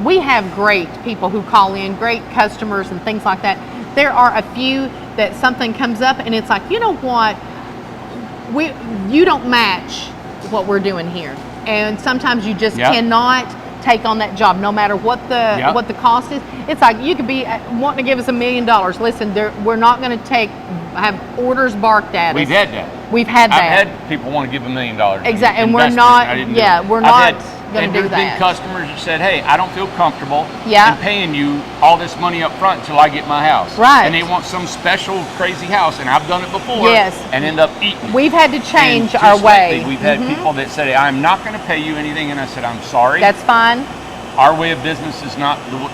Speaker 2: we have great people who call in, great customers and things like that. There are a few that something comes up and it's like, you know what, you don't match what we're doing here. And sometimes you just cannot take on that job, no matter what the cost is. It's like you could be wanting to give us $1 million. Listen, we're not going to have orders barked at us.
Speaker 3: We've had that.
Speaker 2: We've had that.
Speaker 3: I've had people want to give $1 million.
Speaker 2: Exactly, and we're
Speaker 3: investment,
Speaker 2: not.
Speaker 3: I didn't do
Speaker 2: Yeah,
Speaker 3: it.
Speaker 2: we're
Speaker 3: I've
Speaker 2: not
Speaker 3: had-
Speaker 2: going
Speaker 3: and
Speaker 2: to do
Speaker 3: there's
Speaker 2: that.
Speaker 3: been customers that said, "Hey, I don't feel comfortable
Speaker 2: Yeah.
Speaker 3: in paying you all this money up front until I get my house."
Speaker 2: Right.
Speaker 3: And they want some special crazy house, and I've done it before.
Speaker 2: Yes.
Speaker 3: And end up eating.
Speaker 2: We've had to change
Speaker 3: And
Speaker 2: our
Speaker 3: just
Speaker 2: way.
Speaker 3: lately, we've had people that said, "I'm not going to pay you anything," and I said, "I'm sorry.
Speaker 2: That's fine.
Speaker 3: Our way of business is not for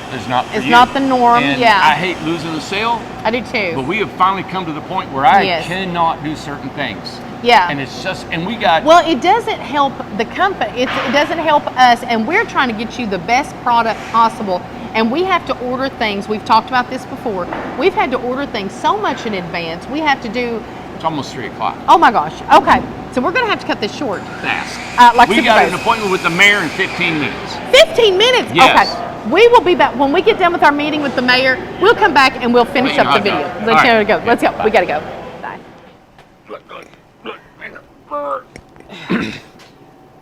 Speaker 2: It's
Speaker 3: you."
Speaker 2: not the norm.
Speaker 3: And
Speaker 2: Yeah,
Speaker 3: I hate losing a sale,
Speaker 2: I do too.
Speaker 3: but we have finally come to the point where I
Speaker 2: Yes.
Speaker 3: cannot do certain things.
Speaker 2: Yeah.
Speaker 3: And it's just, and we got.
Speaker 2: Well, it doesn't help the company. It doesn't help us, and we're trying to get you the best product possible. And we have to order things. We've talked about this before. We've had to order things so much in advance. We have to do.
Speaker 3: It's almost 3:00.
Speaker 2: Oh my gosh. Okay, so we're going to have to cut this short.
Speaker 3: Fast.
Speaker 2: Like
Speaker 3: we
Speaker 2: Super
Speaker 3: got
Speaker 2: Bowl.
Speaker 3: an appointment with the mayor in 15 minutes.
Speaker 2: 15 minutes.
Speaker 3: Yes.
Speaker 2: Okay. We will be back when we get done with our meeting with the mayor. We'll come back and we'll finish up the video.
Speaker 3: All
Speaker 2: Let's
Speaker 3: right.
Speaker 2: go. Let's go.
Speaker 3: Bye.
Speaker 2: We got to go. Bye.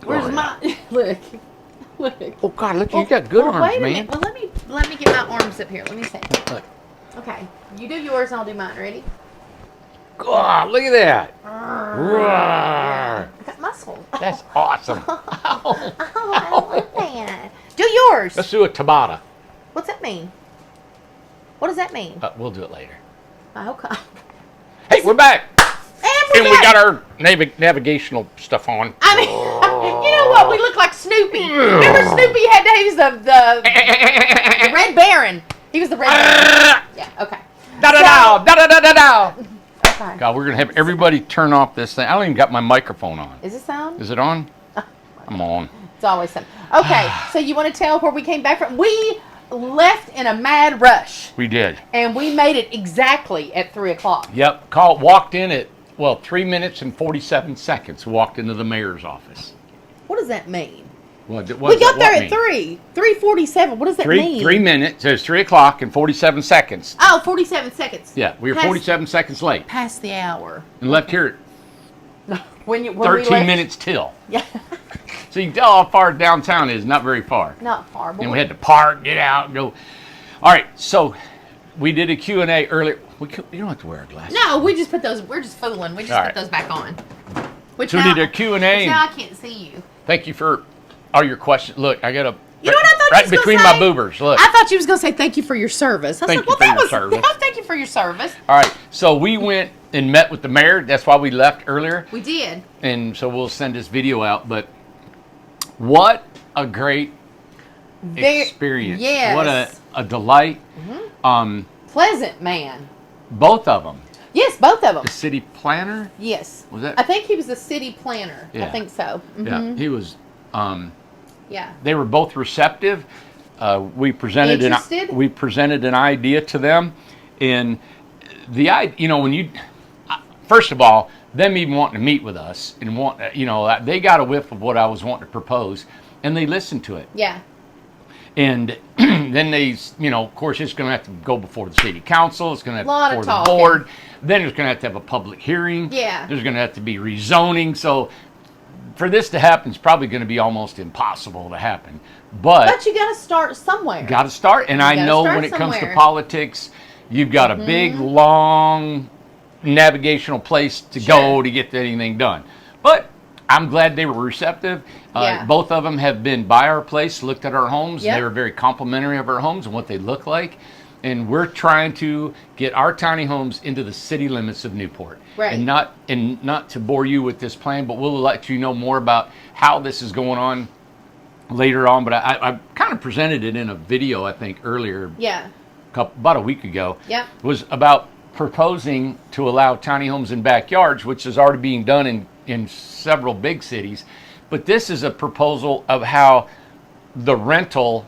Speaker 2: Where's my look? Look.
Speaker 3: Oh God, look, you got good arms,
Speaker 2: wait a
Speaker 3: man.
Speaker 2: minute. Well, let me get my arms up here. Let me see.
Speaker 3: Look.
Speaker 2: Okay, you do yours and I'll do mine. Ready?
Speaker 3: God, look at that. Roar.
Speaker 2: I got muscle.
Speaker 3: That's awesome.
Speaker 2: Oh, I love that. Do yours.
Speaker 3: Let's do a Tabata.
Speaker 2: What's that mean? What does that mean?
Speaker 3: We'll do it later.
Speaker 2: Okay.
Speaker 3: Hey, we're back.
Speaker 2: And
Speaker 3: And we got our navigational stuff on.
Speaker 2: I mean, you know what? We look like Snoopy. Remember Snoopy had to, he was the Red Baron. He was the Red Baron. Yeah, okay.
Speaker 3: Da-da-da.
Speaker 2: Okay.
Speaker 3: God, we're going to have everybody turn off this thing. I don't even got my microphone on.
Speaker 2: Is it sound?
Speaker 3: Is it on? I'm on.
Speaker 2: It's always sound. Okay, so you want to tell where we came back from? We left in a mad rush.
Speaker 3: We did.
Speaker 2: And we made it exactly at 3 o'clock.
Speaker 3: Yep. Walked in at, 3 minutes and 47 seconds. Walked into the mayor's office.
Speaker 2: What does that mean?
Speaker 3: What
Speaker 2: We got there at 3:47. What does that mean?
Speaker 3: 3 minutes. It was 3 o'clock and 47 seconds.
Speaker 2: Oh, 47 seconds.
Speaker 3: Yeah, we were 47 seconds late.
Speaker 2: Past the hour.
Speaker 3: And left here
Speaker 2: When
Speaker 3: at
Speaker 2: we
Speaker 3: 13
Speaker 2: left.
Speaker 3: minutes till.
Speaker 2: Yeah.
Speaker 3: So you can tell how far downtown is. Not very far.
Speaker 2: Not far. But
Speaker 3: And we had to park, get out, go. All right, so we did a Q&A earlier. You don't have to wear our glasses.
Speaker 2: No, we just put those. We're just fooling. We just
Speaker 3: All
Speaker 2: put
Speaker 3: right.
Speaker 2: those back on. Which
Speaker 3: So we
Speaker 2: now,
Speaker 3: did a Q&A.
Speaker 2: which now I can't see you.
Speaker 3: Thank you for all your questions. Look, I got a
Speaker 2: You know what I thought
Speaker 3: right
Speaker 2: you was
Speaker 3: between
Speaker 2: gonna
Speaker 3: my
Speaker 2: say?
Speaker 3: boobers. Look.
Speaker 2: I thought you was gonna say thank you for your service. I was
Speaker 3: Thank
Speaker 2: like,
Speaker 3: you
Speaker 2: well,
Speaker 3: for
Speaker 2: that
Speaker 3: your
Speaker 2: was
Speaker 3: service.
Speaker 2: no, thank you for your service.
Speaker 3: All right, so we went and met with the mayor. That's why we left earlier.
Speaker 2: We did.
Speaker 3: And so we'll send this video out. But what a great experience.
Speaker 2: Yes.
Speaker 3: What a delight.
Speaker 2: Pleasant man.
Speaker 3: Both of them.
Speaker 2: Yes, both of them.
Speaker 3: The city planner.
Speaker 2: Yes.
Speaker 3: Was that?
Speaker 2: I think he was the city planner.
Speaker 3: Yeah.
Speaker 2: I think so.
Speaker 3: Yeah, he was
Speaker 2: Yeah.
Speaker 3: They were both receptive. We presented an idea to them, and when you first of all, them even wanting to meet with us and they got a whiff of what I was wanting to propose, and they listened to it.
Speaker 2: Yeah.
Speaker 3: And then they, of course, it's going to have to go before the city council. It's going to have to go before the board. Then it's going to have a public hearing.
Speaker 2: Yeah.
Speaker 3: There's going to have to be rezoning. So for this to happen, it's probably going to be almost impossible to happen. But
Speaker 2: you got to start somewhere.
Speaker 3: Got to start. And I know when it comes to politics, you've got a big, long navigational place to go to get anything done. But I'm glad they were receptive. Both of them have been by our place, looked at our homes. They were very complimentary of our homes and what they look like. And we're trying to get our tiny homes into the city limits of Newport.
Speaker 2: Right.
Speaker 3: And not to bore you with this plan, but we'll let you know more about how this is going on later on. But I kind of presented it in a video, I think, earlier.
Speaker 2: Yeah.
Speaker 3: About a week ago.
Speaker 2: Yeah.
Speaker 3: It was about proposing to allow tiny homes in backyards, which is already being done in several big cities. But this is a proposal of how the rental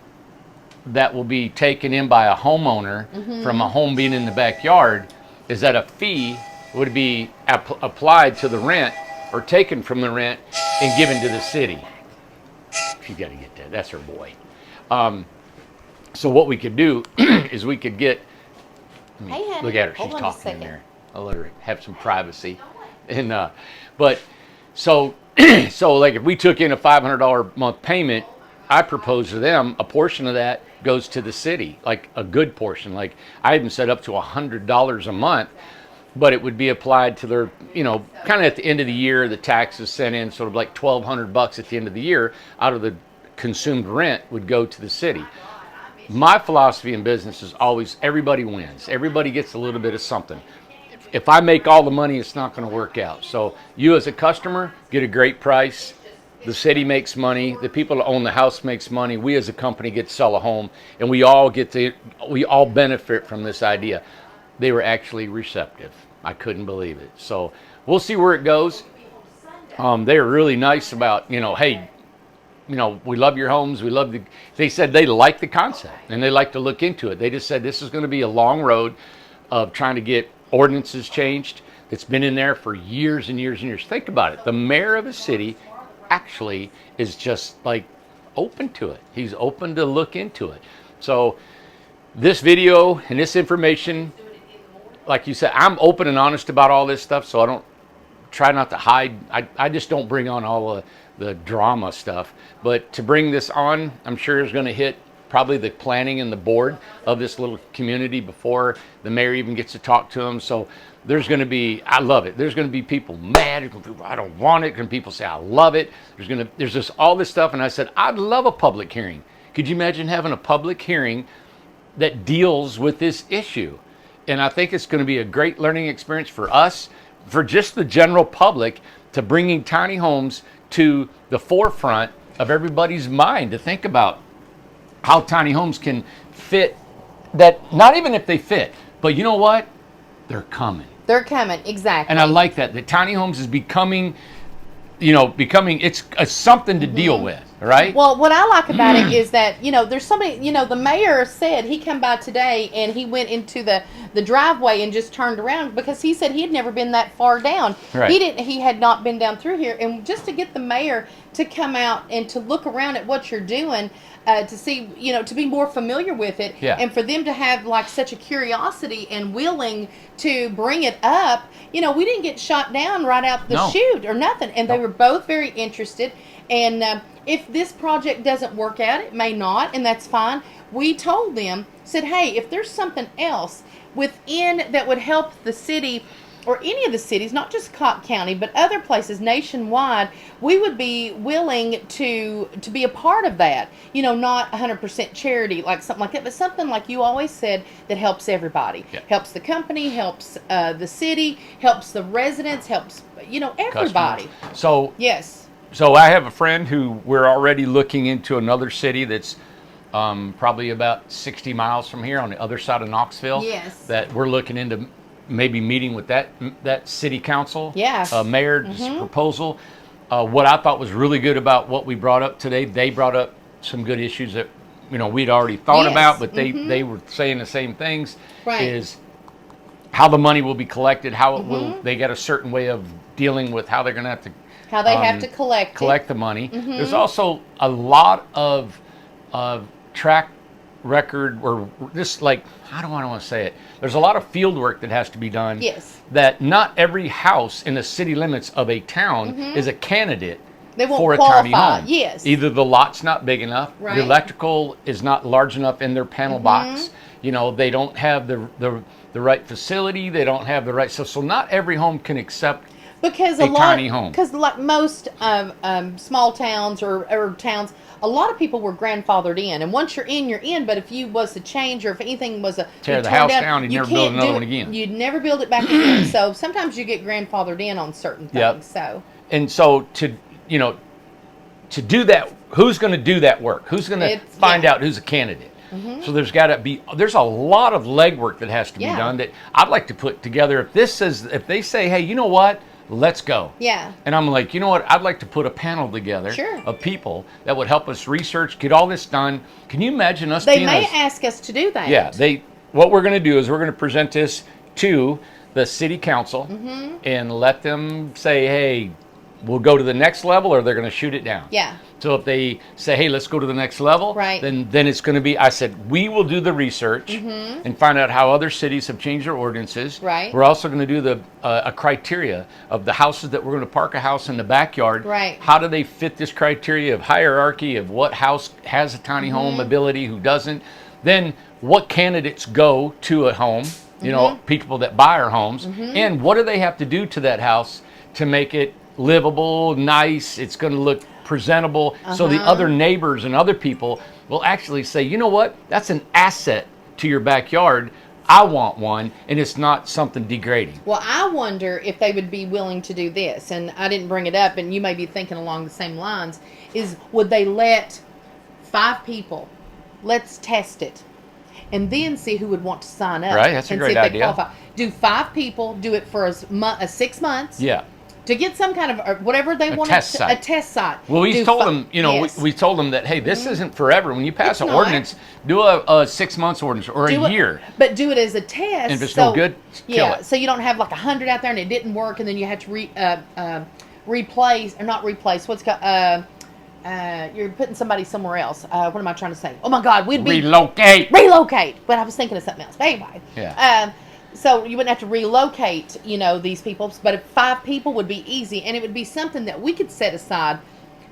Speaker 3: that will be taken in by a homeowner from a home being in the backyard is that a fee would be applied to the rent or taken from the rent and given to the city. She's got to get that. That's her boy. So what we could do is we could get.
Speaker 2: Hey, honey,
Speaker 3: look at her. She's talking in there. I'll let her have some privacy. And but so like if we took in a $500 a month payment, I proposed to them a portion of that goes to the city, like a good portion. Like I even set up to $100 a month, but it would be applied to their, kind of at the end of the year, the taxes sent in, sort of like $1,200 at the end of the year out of the consumed rent would go to the city. My philosophy in business is always everybody wins. Everybody gets a little bit of something. If I make all the money, it's not going to work out. So you as a customer get a great price. The city makes money. The people that own the house makes money. We as a company get to sell a home, and we all benefit from this idea. They were actually receptive. I couldn't believe it. So we'll see where it goes. They were really nice about, hey, we love your homes. They said they like the concept and they like to look into it. They just said this is going to be a long road of trying to get ordinances changed that's been in there for years and years and years. Think about it. The mayor of a city actually is just like open to it. He's open to look into it. So this video and this information, like you said, I'm open and honest about all this stuff, so I don't try not to hide. I just don't bring on all the drama stuff. But to bring this on, I'm sure is going to hit probably the planning and the board of this little community before the mayor even gets to talk to them. So there's going to be, I love it. There's going to be people mad. There's going to be people, I don't want it. And people say, I love it. There's just all this stuff. And I said, I'd love a public hearing. Could you imagine having a public hearing that deals with this issue? And I think it's going to be a great learning experience for us, for just the general public, to bringing tiny homes to the forefront of everybody's mind, to think about how tiny homes can fit that, not even if they fit, but you know what? They're coming.
Speaker 2: They're coming, exactly.
Speaker 3: And I like that. The tiny homes is becoming it's something to deal with, right?
Speaker 2: Well, what I like about it is that, there's somebody, the mayor said he come by today and he went into the driveway and just turned around because he said he had never been that far down.
Speaker 3: Right.
Speaker 2: He had not been down through here. And just to get the mayor to come out and to look around at what you're doing, to see, to be more familiar with it, and for them to have like such a curiosity and willing to bring it up, we didn't get shot down right out the chute or nothing, and they were both very interested. And if this project doesn't work out, it may not, and that's fine. We told them, said, hey, if there's something else within that would help the city or any of the cities, not just Cocke County, but other places nationwide, we would be willing to be a part of that. Not 100% charity, like something like that, but something like you always said that helps everybody. Yeah. Helps the company, helps the city, helps the residents, helps, everybody.
Speaker 3: Customers. So,
Speaker 2: yes.
Speaker 3: So I have a friend who we're already looking into another city that's probably about 60 miles from here on the other side of Knoxville.
Speaker 2: Yes.
Speaker 3: That we're looking into maybe meeting with that city council,
Speaker 2: yes,
Speaker 3: mayor's proposal. What I thought was really good about what we brought up today, they brought up some good issues that we'd already thought about, but they were saying the same things.
Speaker 1: Right.
Speaker 3: Is how the money will be collected, how it will. They get a certain way of dealing with how they're going to have to.
Speaker 1: How they have to collect
Speaker 3: the money. There's also a lot of track record, or this, like, I don't want to say it. There's a lot of field work that has to be done.
Speaker 1: Yes.
Speaker 3: That not every house in the city limits of a town is a candidate
Speaker 1: They won't
Speaker 3: for a
Speaker 1: qualify.
Speaker 3: tiny home.
Speaker 1: Yes.
Speaker 3: Either the lot's not big enough,
Speaker 1: Right.
Speaker 3: the electrical is not large enough in their panel box. They don't have the right facility. They don't have the right. So not every home can accept.
Speaker 1: Because
Speaker 3: a tiny home.
Speaker 1: Because like most small towns or towns, a lot of people were grandfathered in, and once you're in, you're in. But if you was to change, or if anything was to
Speaker 3: Tear the house down and never build another one again.
Speaker 1: You'd never build it back again. So sometimes you get grandfathered in on certain things.
Speaker 3: Yep.
Speaker 1: So.
Speaker 3: And so to do that, who's going to do that work? Who's going to find out who's a candidate? So there's a lot of legwork that has to be done that I'd like to put together. If they say, hey, you know what? Let's go.
Speaker 1: Yeah.
Speaker 3: And I'm like, you know what? I'd like to put a panel together of people that would help us research, get all this done. Can you imagine us?
Speaker 1: They may ask us to do that.
Speaker 3: Yeah. What we're going to do is we're going to present this to the city council and let them say, hey, we'll go to the next level, or they're going to shoot it down.
Speaker 1: Yeah.
Speaker 3: So if they say, hey, let's go to the next level,
Speaker 1: right.
Speaker 3: then it's going to be, I said, we will do the research and find out how other cities have changed their ordinances.
Speaker 1: Right.
Speaker 3: We're also going to do a criteria of the houses that we're going to park a house in the backyard.
Speaker 1: Right.
Speaker 3: How do they fit this criteria of hierarchy of what house has a tiny home ability, who doesn't? Then what candidates go to a home, people that buy our homes, and what do they have to do to that house to make it livable, nice, it's going to look presentable, so the other neighbors and other people will actually say, you know what, that's an asset to your backyard. I want one, and it's not something degrading.
Speaker 1: Well, I wonder if they would be willing to do this, and I didn't bring it up, and you may be thinking along the same lines, is would they let 5 people, let's test it, and then see who would want to sign up.
Speaker 3: Right, that's a great idea.
Speaker 1: Do 5 people, do it for 6 months.
Speaker 3: Yeah.
Speaker 1: To get some kind of whatever they want, a test site.
Speaker 3: Well, we told them, we told them that, hey, this isn't forever. When you pass an ordinance, do a 6 months ordinance or a year.
Speaker 1: But do it as a test.
Speaker 3: And if it's no good, kill it.
Speaker 1: So you don't have like 100 out there and it didn't work, and then you have to replace or not replace. What's called you're putting somebody somewhere else. What am I trying to say? Oh my God, we'd be relocate. But I was thinking of something else. But anyway.
Speaker 3: Yeah.
Speaker 1: So you wouldn't have to relocate, these people. But if 5 people would be easy, and it would be something that we could set aside.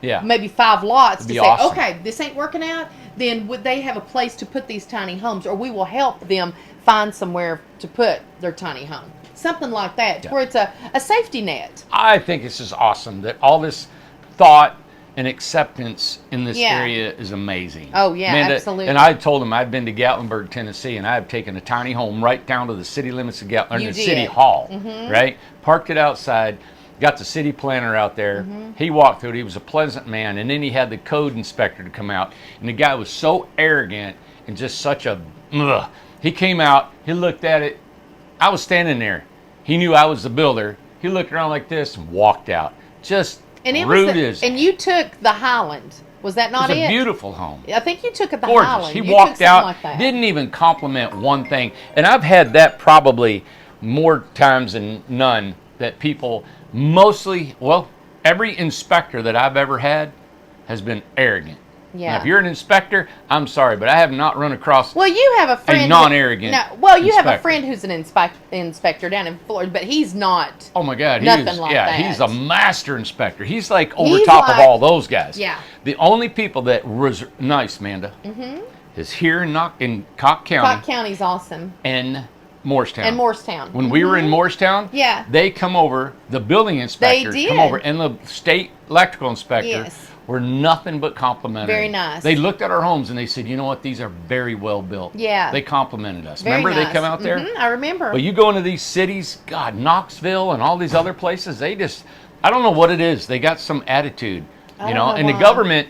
Speaker 3: Yeah.
Speaker 1: Maybe 5 lots to say,
Speaker 3: awesome.
Speaker 1: Okay, this ain't working out. Then would they have a place to put these tiny homes, or we will help them find somewhere to put their tiny home, something like that, where it's a safety net.
Speaker 3: I think this is awesome. That all this thought and acceptance in this area is amazing.
Speaker 1: Oh, yeah,
Speaker 3: Amanda,
Speaker 1: absolutely.
Speaker 3: And I told them I'd been to Gatlinburg, Tennessee, and I have taken a tiny home right down to the city limits of Gatlinburg, the city hall, right? Parked it outside, got the city planner out there. He walked through it. He was a pleasant man, and then he had the code inspector to come out, and the guy was so arrogant and just such a, he came out, he looked at it. I was standing there. He knew I was the builder. He looked around like this and walked out. Just rude as.
Speaker 1: And you took the Highland. Was that not it?
Speaker 3: It was a beautiful home.
Speaker 1: I think you took it the
Speaker 3: Gorgeous.
Speaker 1: Highland.
Speaker 3: He walked out, didn't even compliment one thing. And I've had that probably more times than none, that people mostly, every inspector that I've ever had has been arrogant.
Speaker 1: Yeah.
Speaker 3: Now, if you're an inspector, I'm sorry, but I have not run across
Speaker 1: you have a friend
Speaker 3: non-arrogant
Speaker 1: you have a friend who's an inspector down in Florida, but he's not.
Speaker 3: Oh my God,
Speaker 1: that.
Speaker 3: He's a master inspector. He's like top of all those guys.
Speaker 1: Yeah.
Speaker 3: The only people that was nice, Amanda, is here in Cock County.
Speaker 1: Cock County's awesome.
Speaker 3: And Morristown.
Speaker 1: When
Speaker 3: we were in Morristown, they come over, the building inspectors come over, and the state electrical inspector were nothing but complimentary.
Speaker 1: Very nice.
Speaker 3: They looked at our homes and they said, you know what, these are very well built.
Speaker 1: Yeah.
Speaker 3: They complimented us.
Speaker 1: Very
Speaker 3: Remember
Speaker 1: nice.
Speaker 3: they come out there?
Speaker 1: I remember.
Speaker 3: But you go into these cities, God, Knoxville and all these other places, they just, I don't know what it is. They got some attitude, and the government,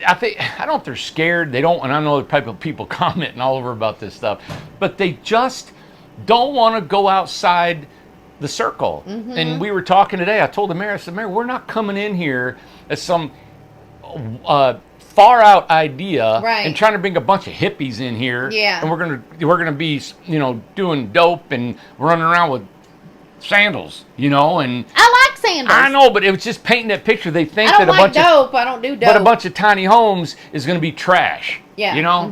Speaker 3: I don't know if they're scared. They don't, and I know people commenting all over about this stuff, but they just don't want to go outside the circle. And we were talking today. I told the mayor, I said, Mayor, we're not coming in here as some far out idea
Speaker 1: Right.
Speaker 3: and trying to bring a bunch of hippies in here.
Speaker 1: Yeah.
Speaker 3: And we're gonna be, doing dope and running around with sandals, and
Speaker 1: I like sandals.
Speaker 3: I know, but it was just painting that picture. They think
Speaker 1: I don't
Speaker 3: that
Speaker 1: like dope. I don't do dope.
Speaker 3: but a bunch of tiny homes is going to be trash.
Speaker 1: Yeah.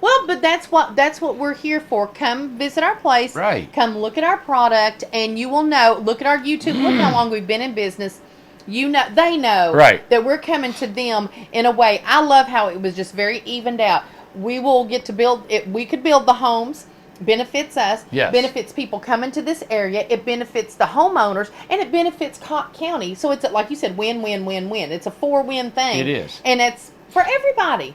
Speaker 1: Well, but that's what we're here for. Come visit our place.
Speaker 3: Right.
Speaker 1: Come look at our product, and you will know. Look at our YouTube. Look how long we've been in business. They know
Speaker 3: Right.
Speaker 1: that we're coming to them in a way. I love how it was just very evened out. We will get to build it. We could build the homes. Benefits us.
Speaker 3: Yes.
Speaker 1: Benefits people coming to this area. It benefits the homeowners, and it benefits Cott County. So it's like you said, win, win, win, win. It's a 4-win thing.
Speaker 3: It is.
Speaker 1: And it's for everybody.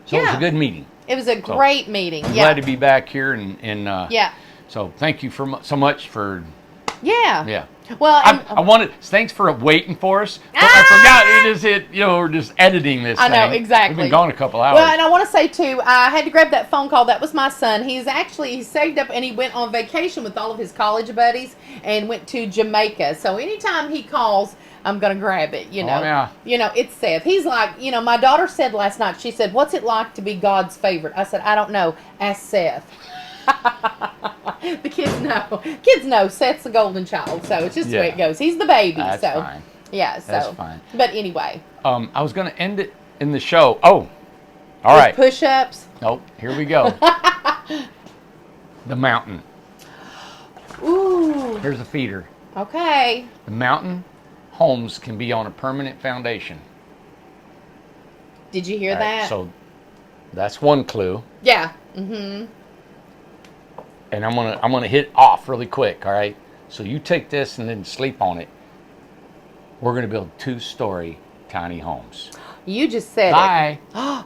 Speaker 3: So it was a good meeting.
Speaker 1: It was a great meeting.
Speaker 3: I'm
Speaker 1: Yeah.
Speaker 3: glad to be back here, and
Speaker 1: Yeah.
Speaker 3: So thank you so much for
Speaker 1: Yeah. Well, and,
Speaker 3: I wanted. Thanks for waiting for us. But I forgot. We just hit. We're just editing this.
Speaker 1: I know,
Speaker 3: thing.
Speaker 1: exactly.
Speaker 3: We've been gone a couple hours.
Speaker 1: well, and I want to say too, I had to grab that phone call. That was my son. He saved up and he went on vacation with all of his college buddies and went to Jamaica. So anytime he calls, I'm gonna grab it.
Speaker 3: yeah.
Speaker 1: It's Seth. He's like, my daughter said last night. She said, "What's it like to be God's favorite?" I said, "I don't know. Ask Seth." The kids know. Kids know Seth's the golden child, so it's just the way it goes. He's the baby,
Speaker 3: That's
Speaker 1: so
Speaker 3: fine.
Speaker 1: yeah. So
Speaker 3: That's fine.
Speaker 1: But anyway,
Speaker 3: I was going to end it in the show. Oh, all right.
Speaker 1: push-ups.
Speaker 3: Nope. Here we go. The mountain.
Speaker 1: Ooh.
Speaker 3: Here's a feeder.
Speaker 1: Okay.
Speaker 3: The mountain homes can be on a permanent foundation.
Speaker 1: Did you hear
Speaker 3: All right,
Speaker 1: that?
Speaker 3: so that's one clue.
Speaker 1: Yeah. Mm-hmm.
Speaker 3: And I'm gonna hit off really quick, all right? So you take this and then sleep on it. We're gonna build 2-story tiny homes.
Speaker 1: You just said
Speaker 3: Bye.
Speaker 1: it.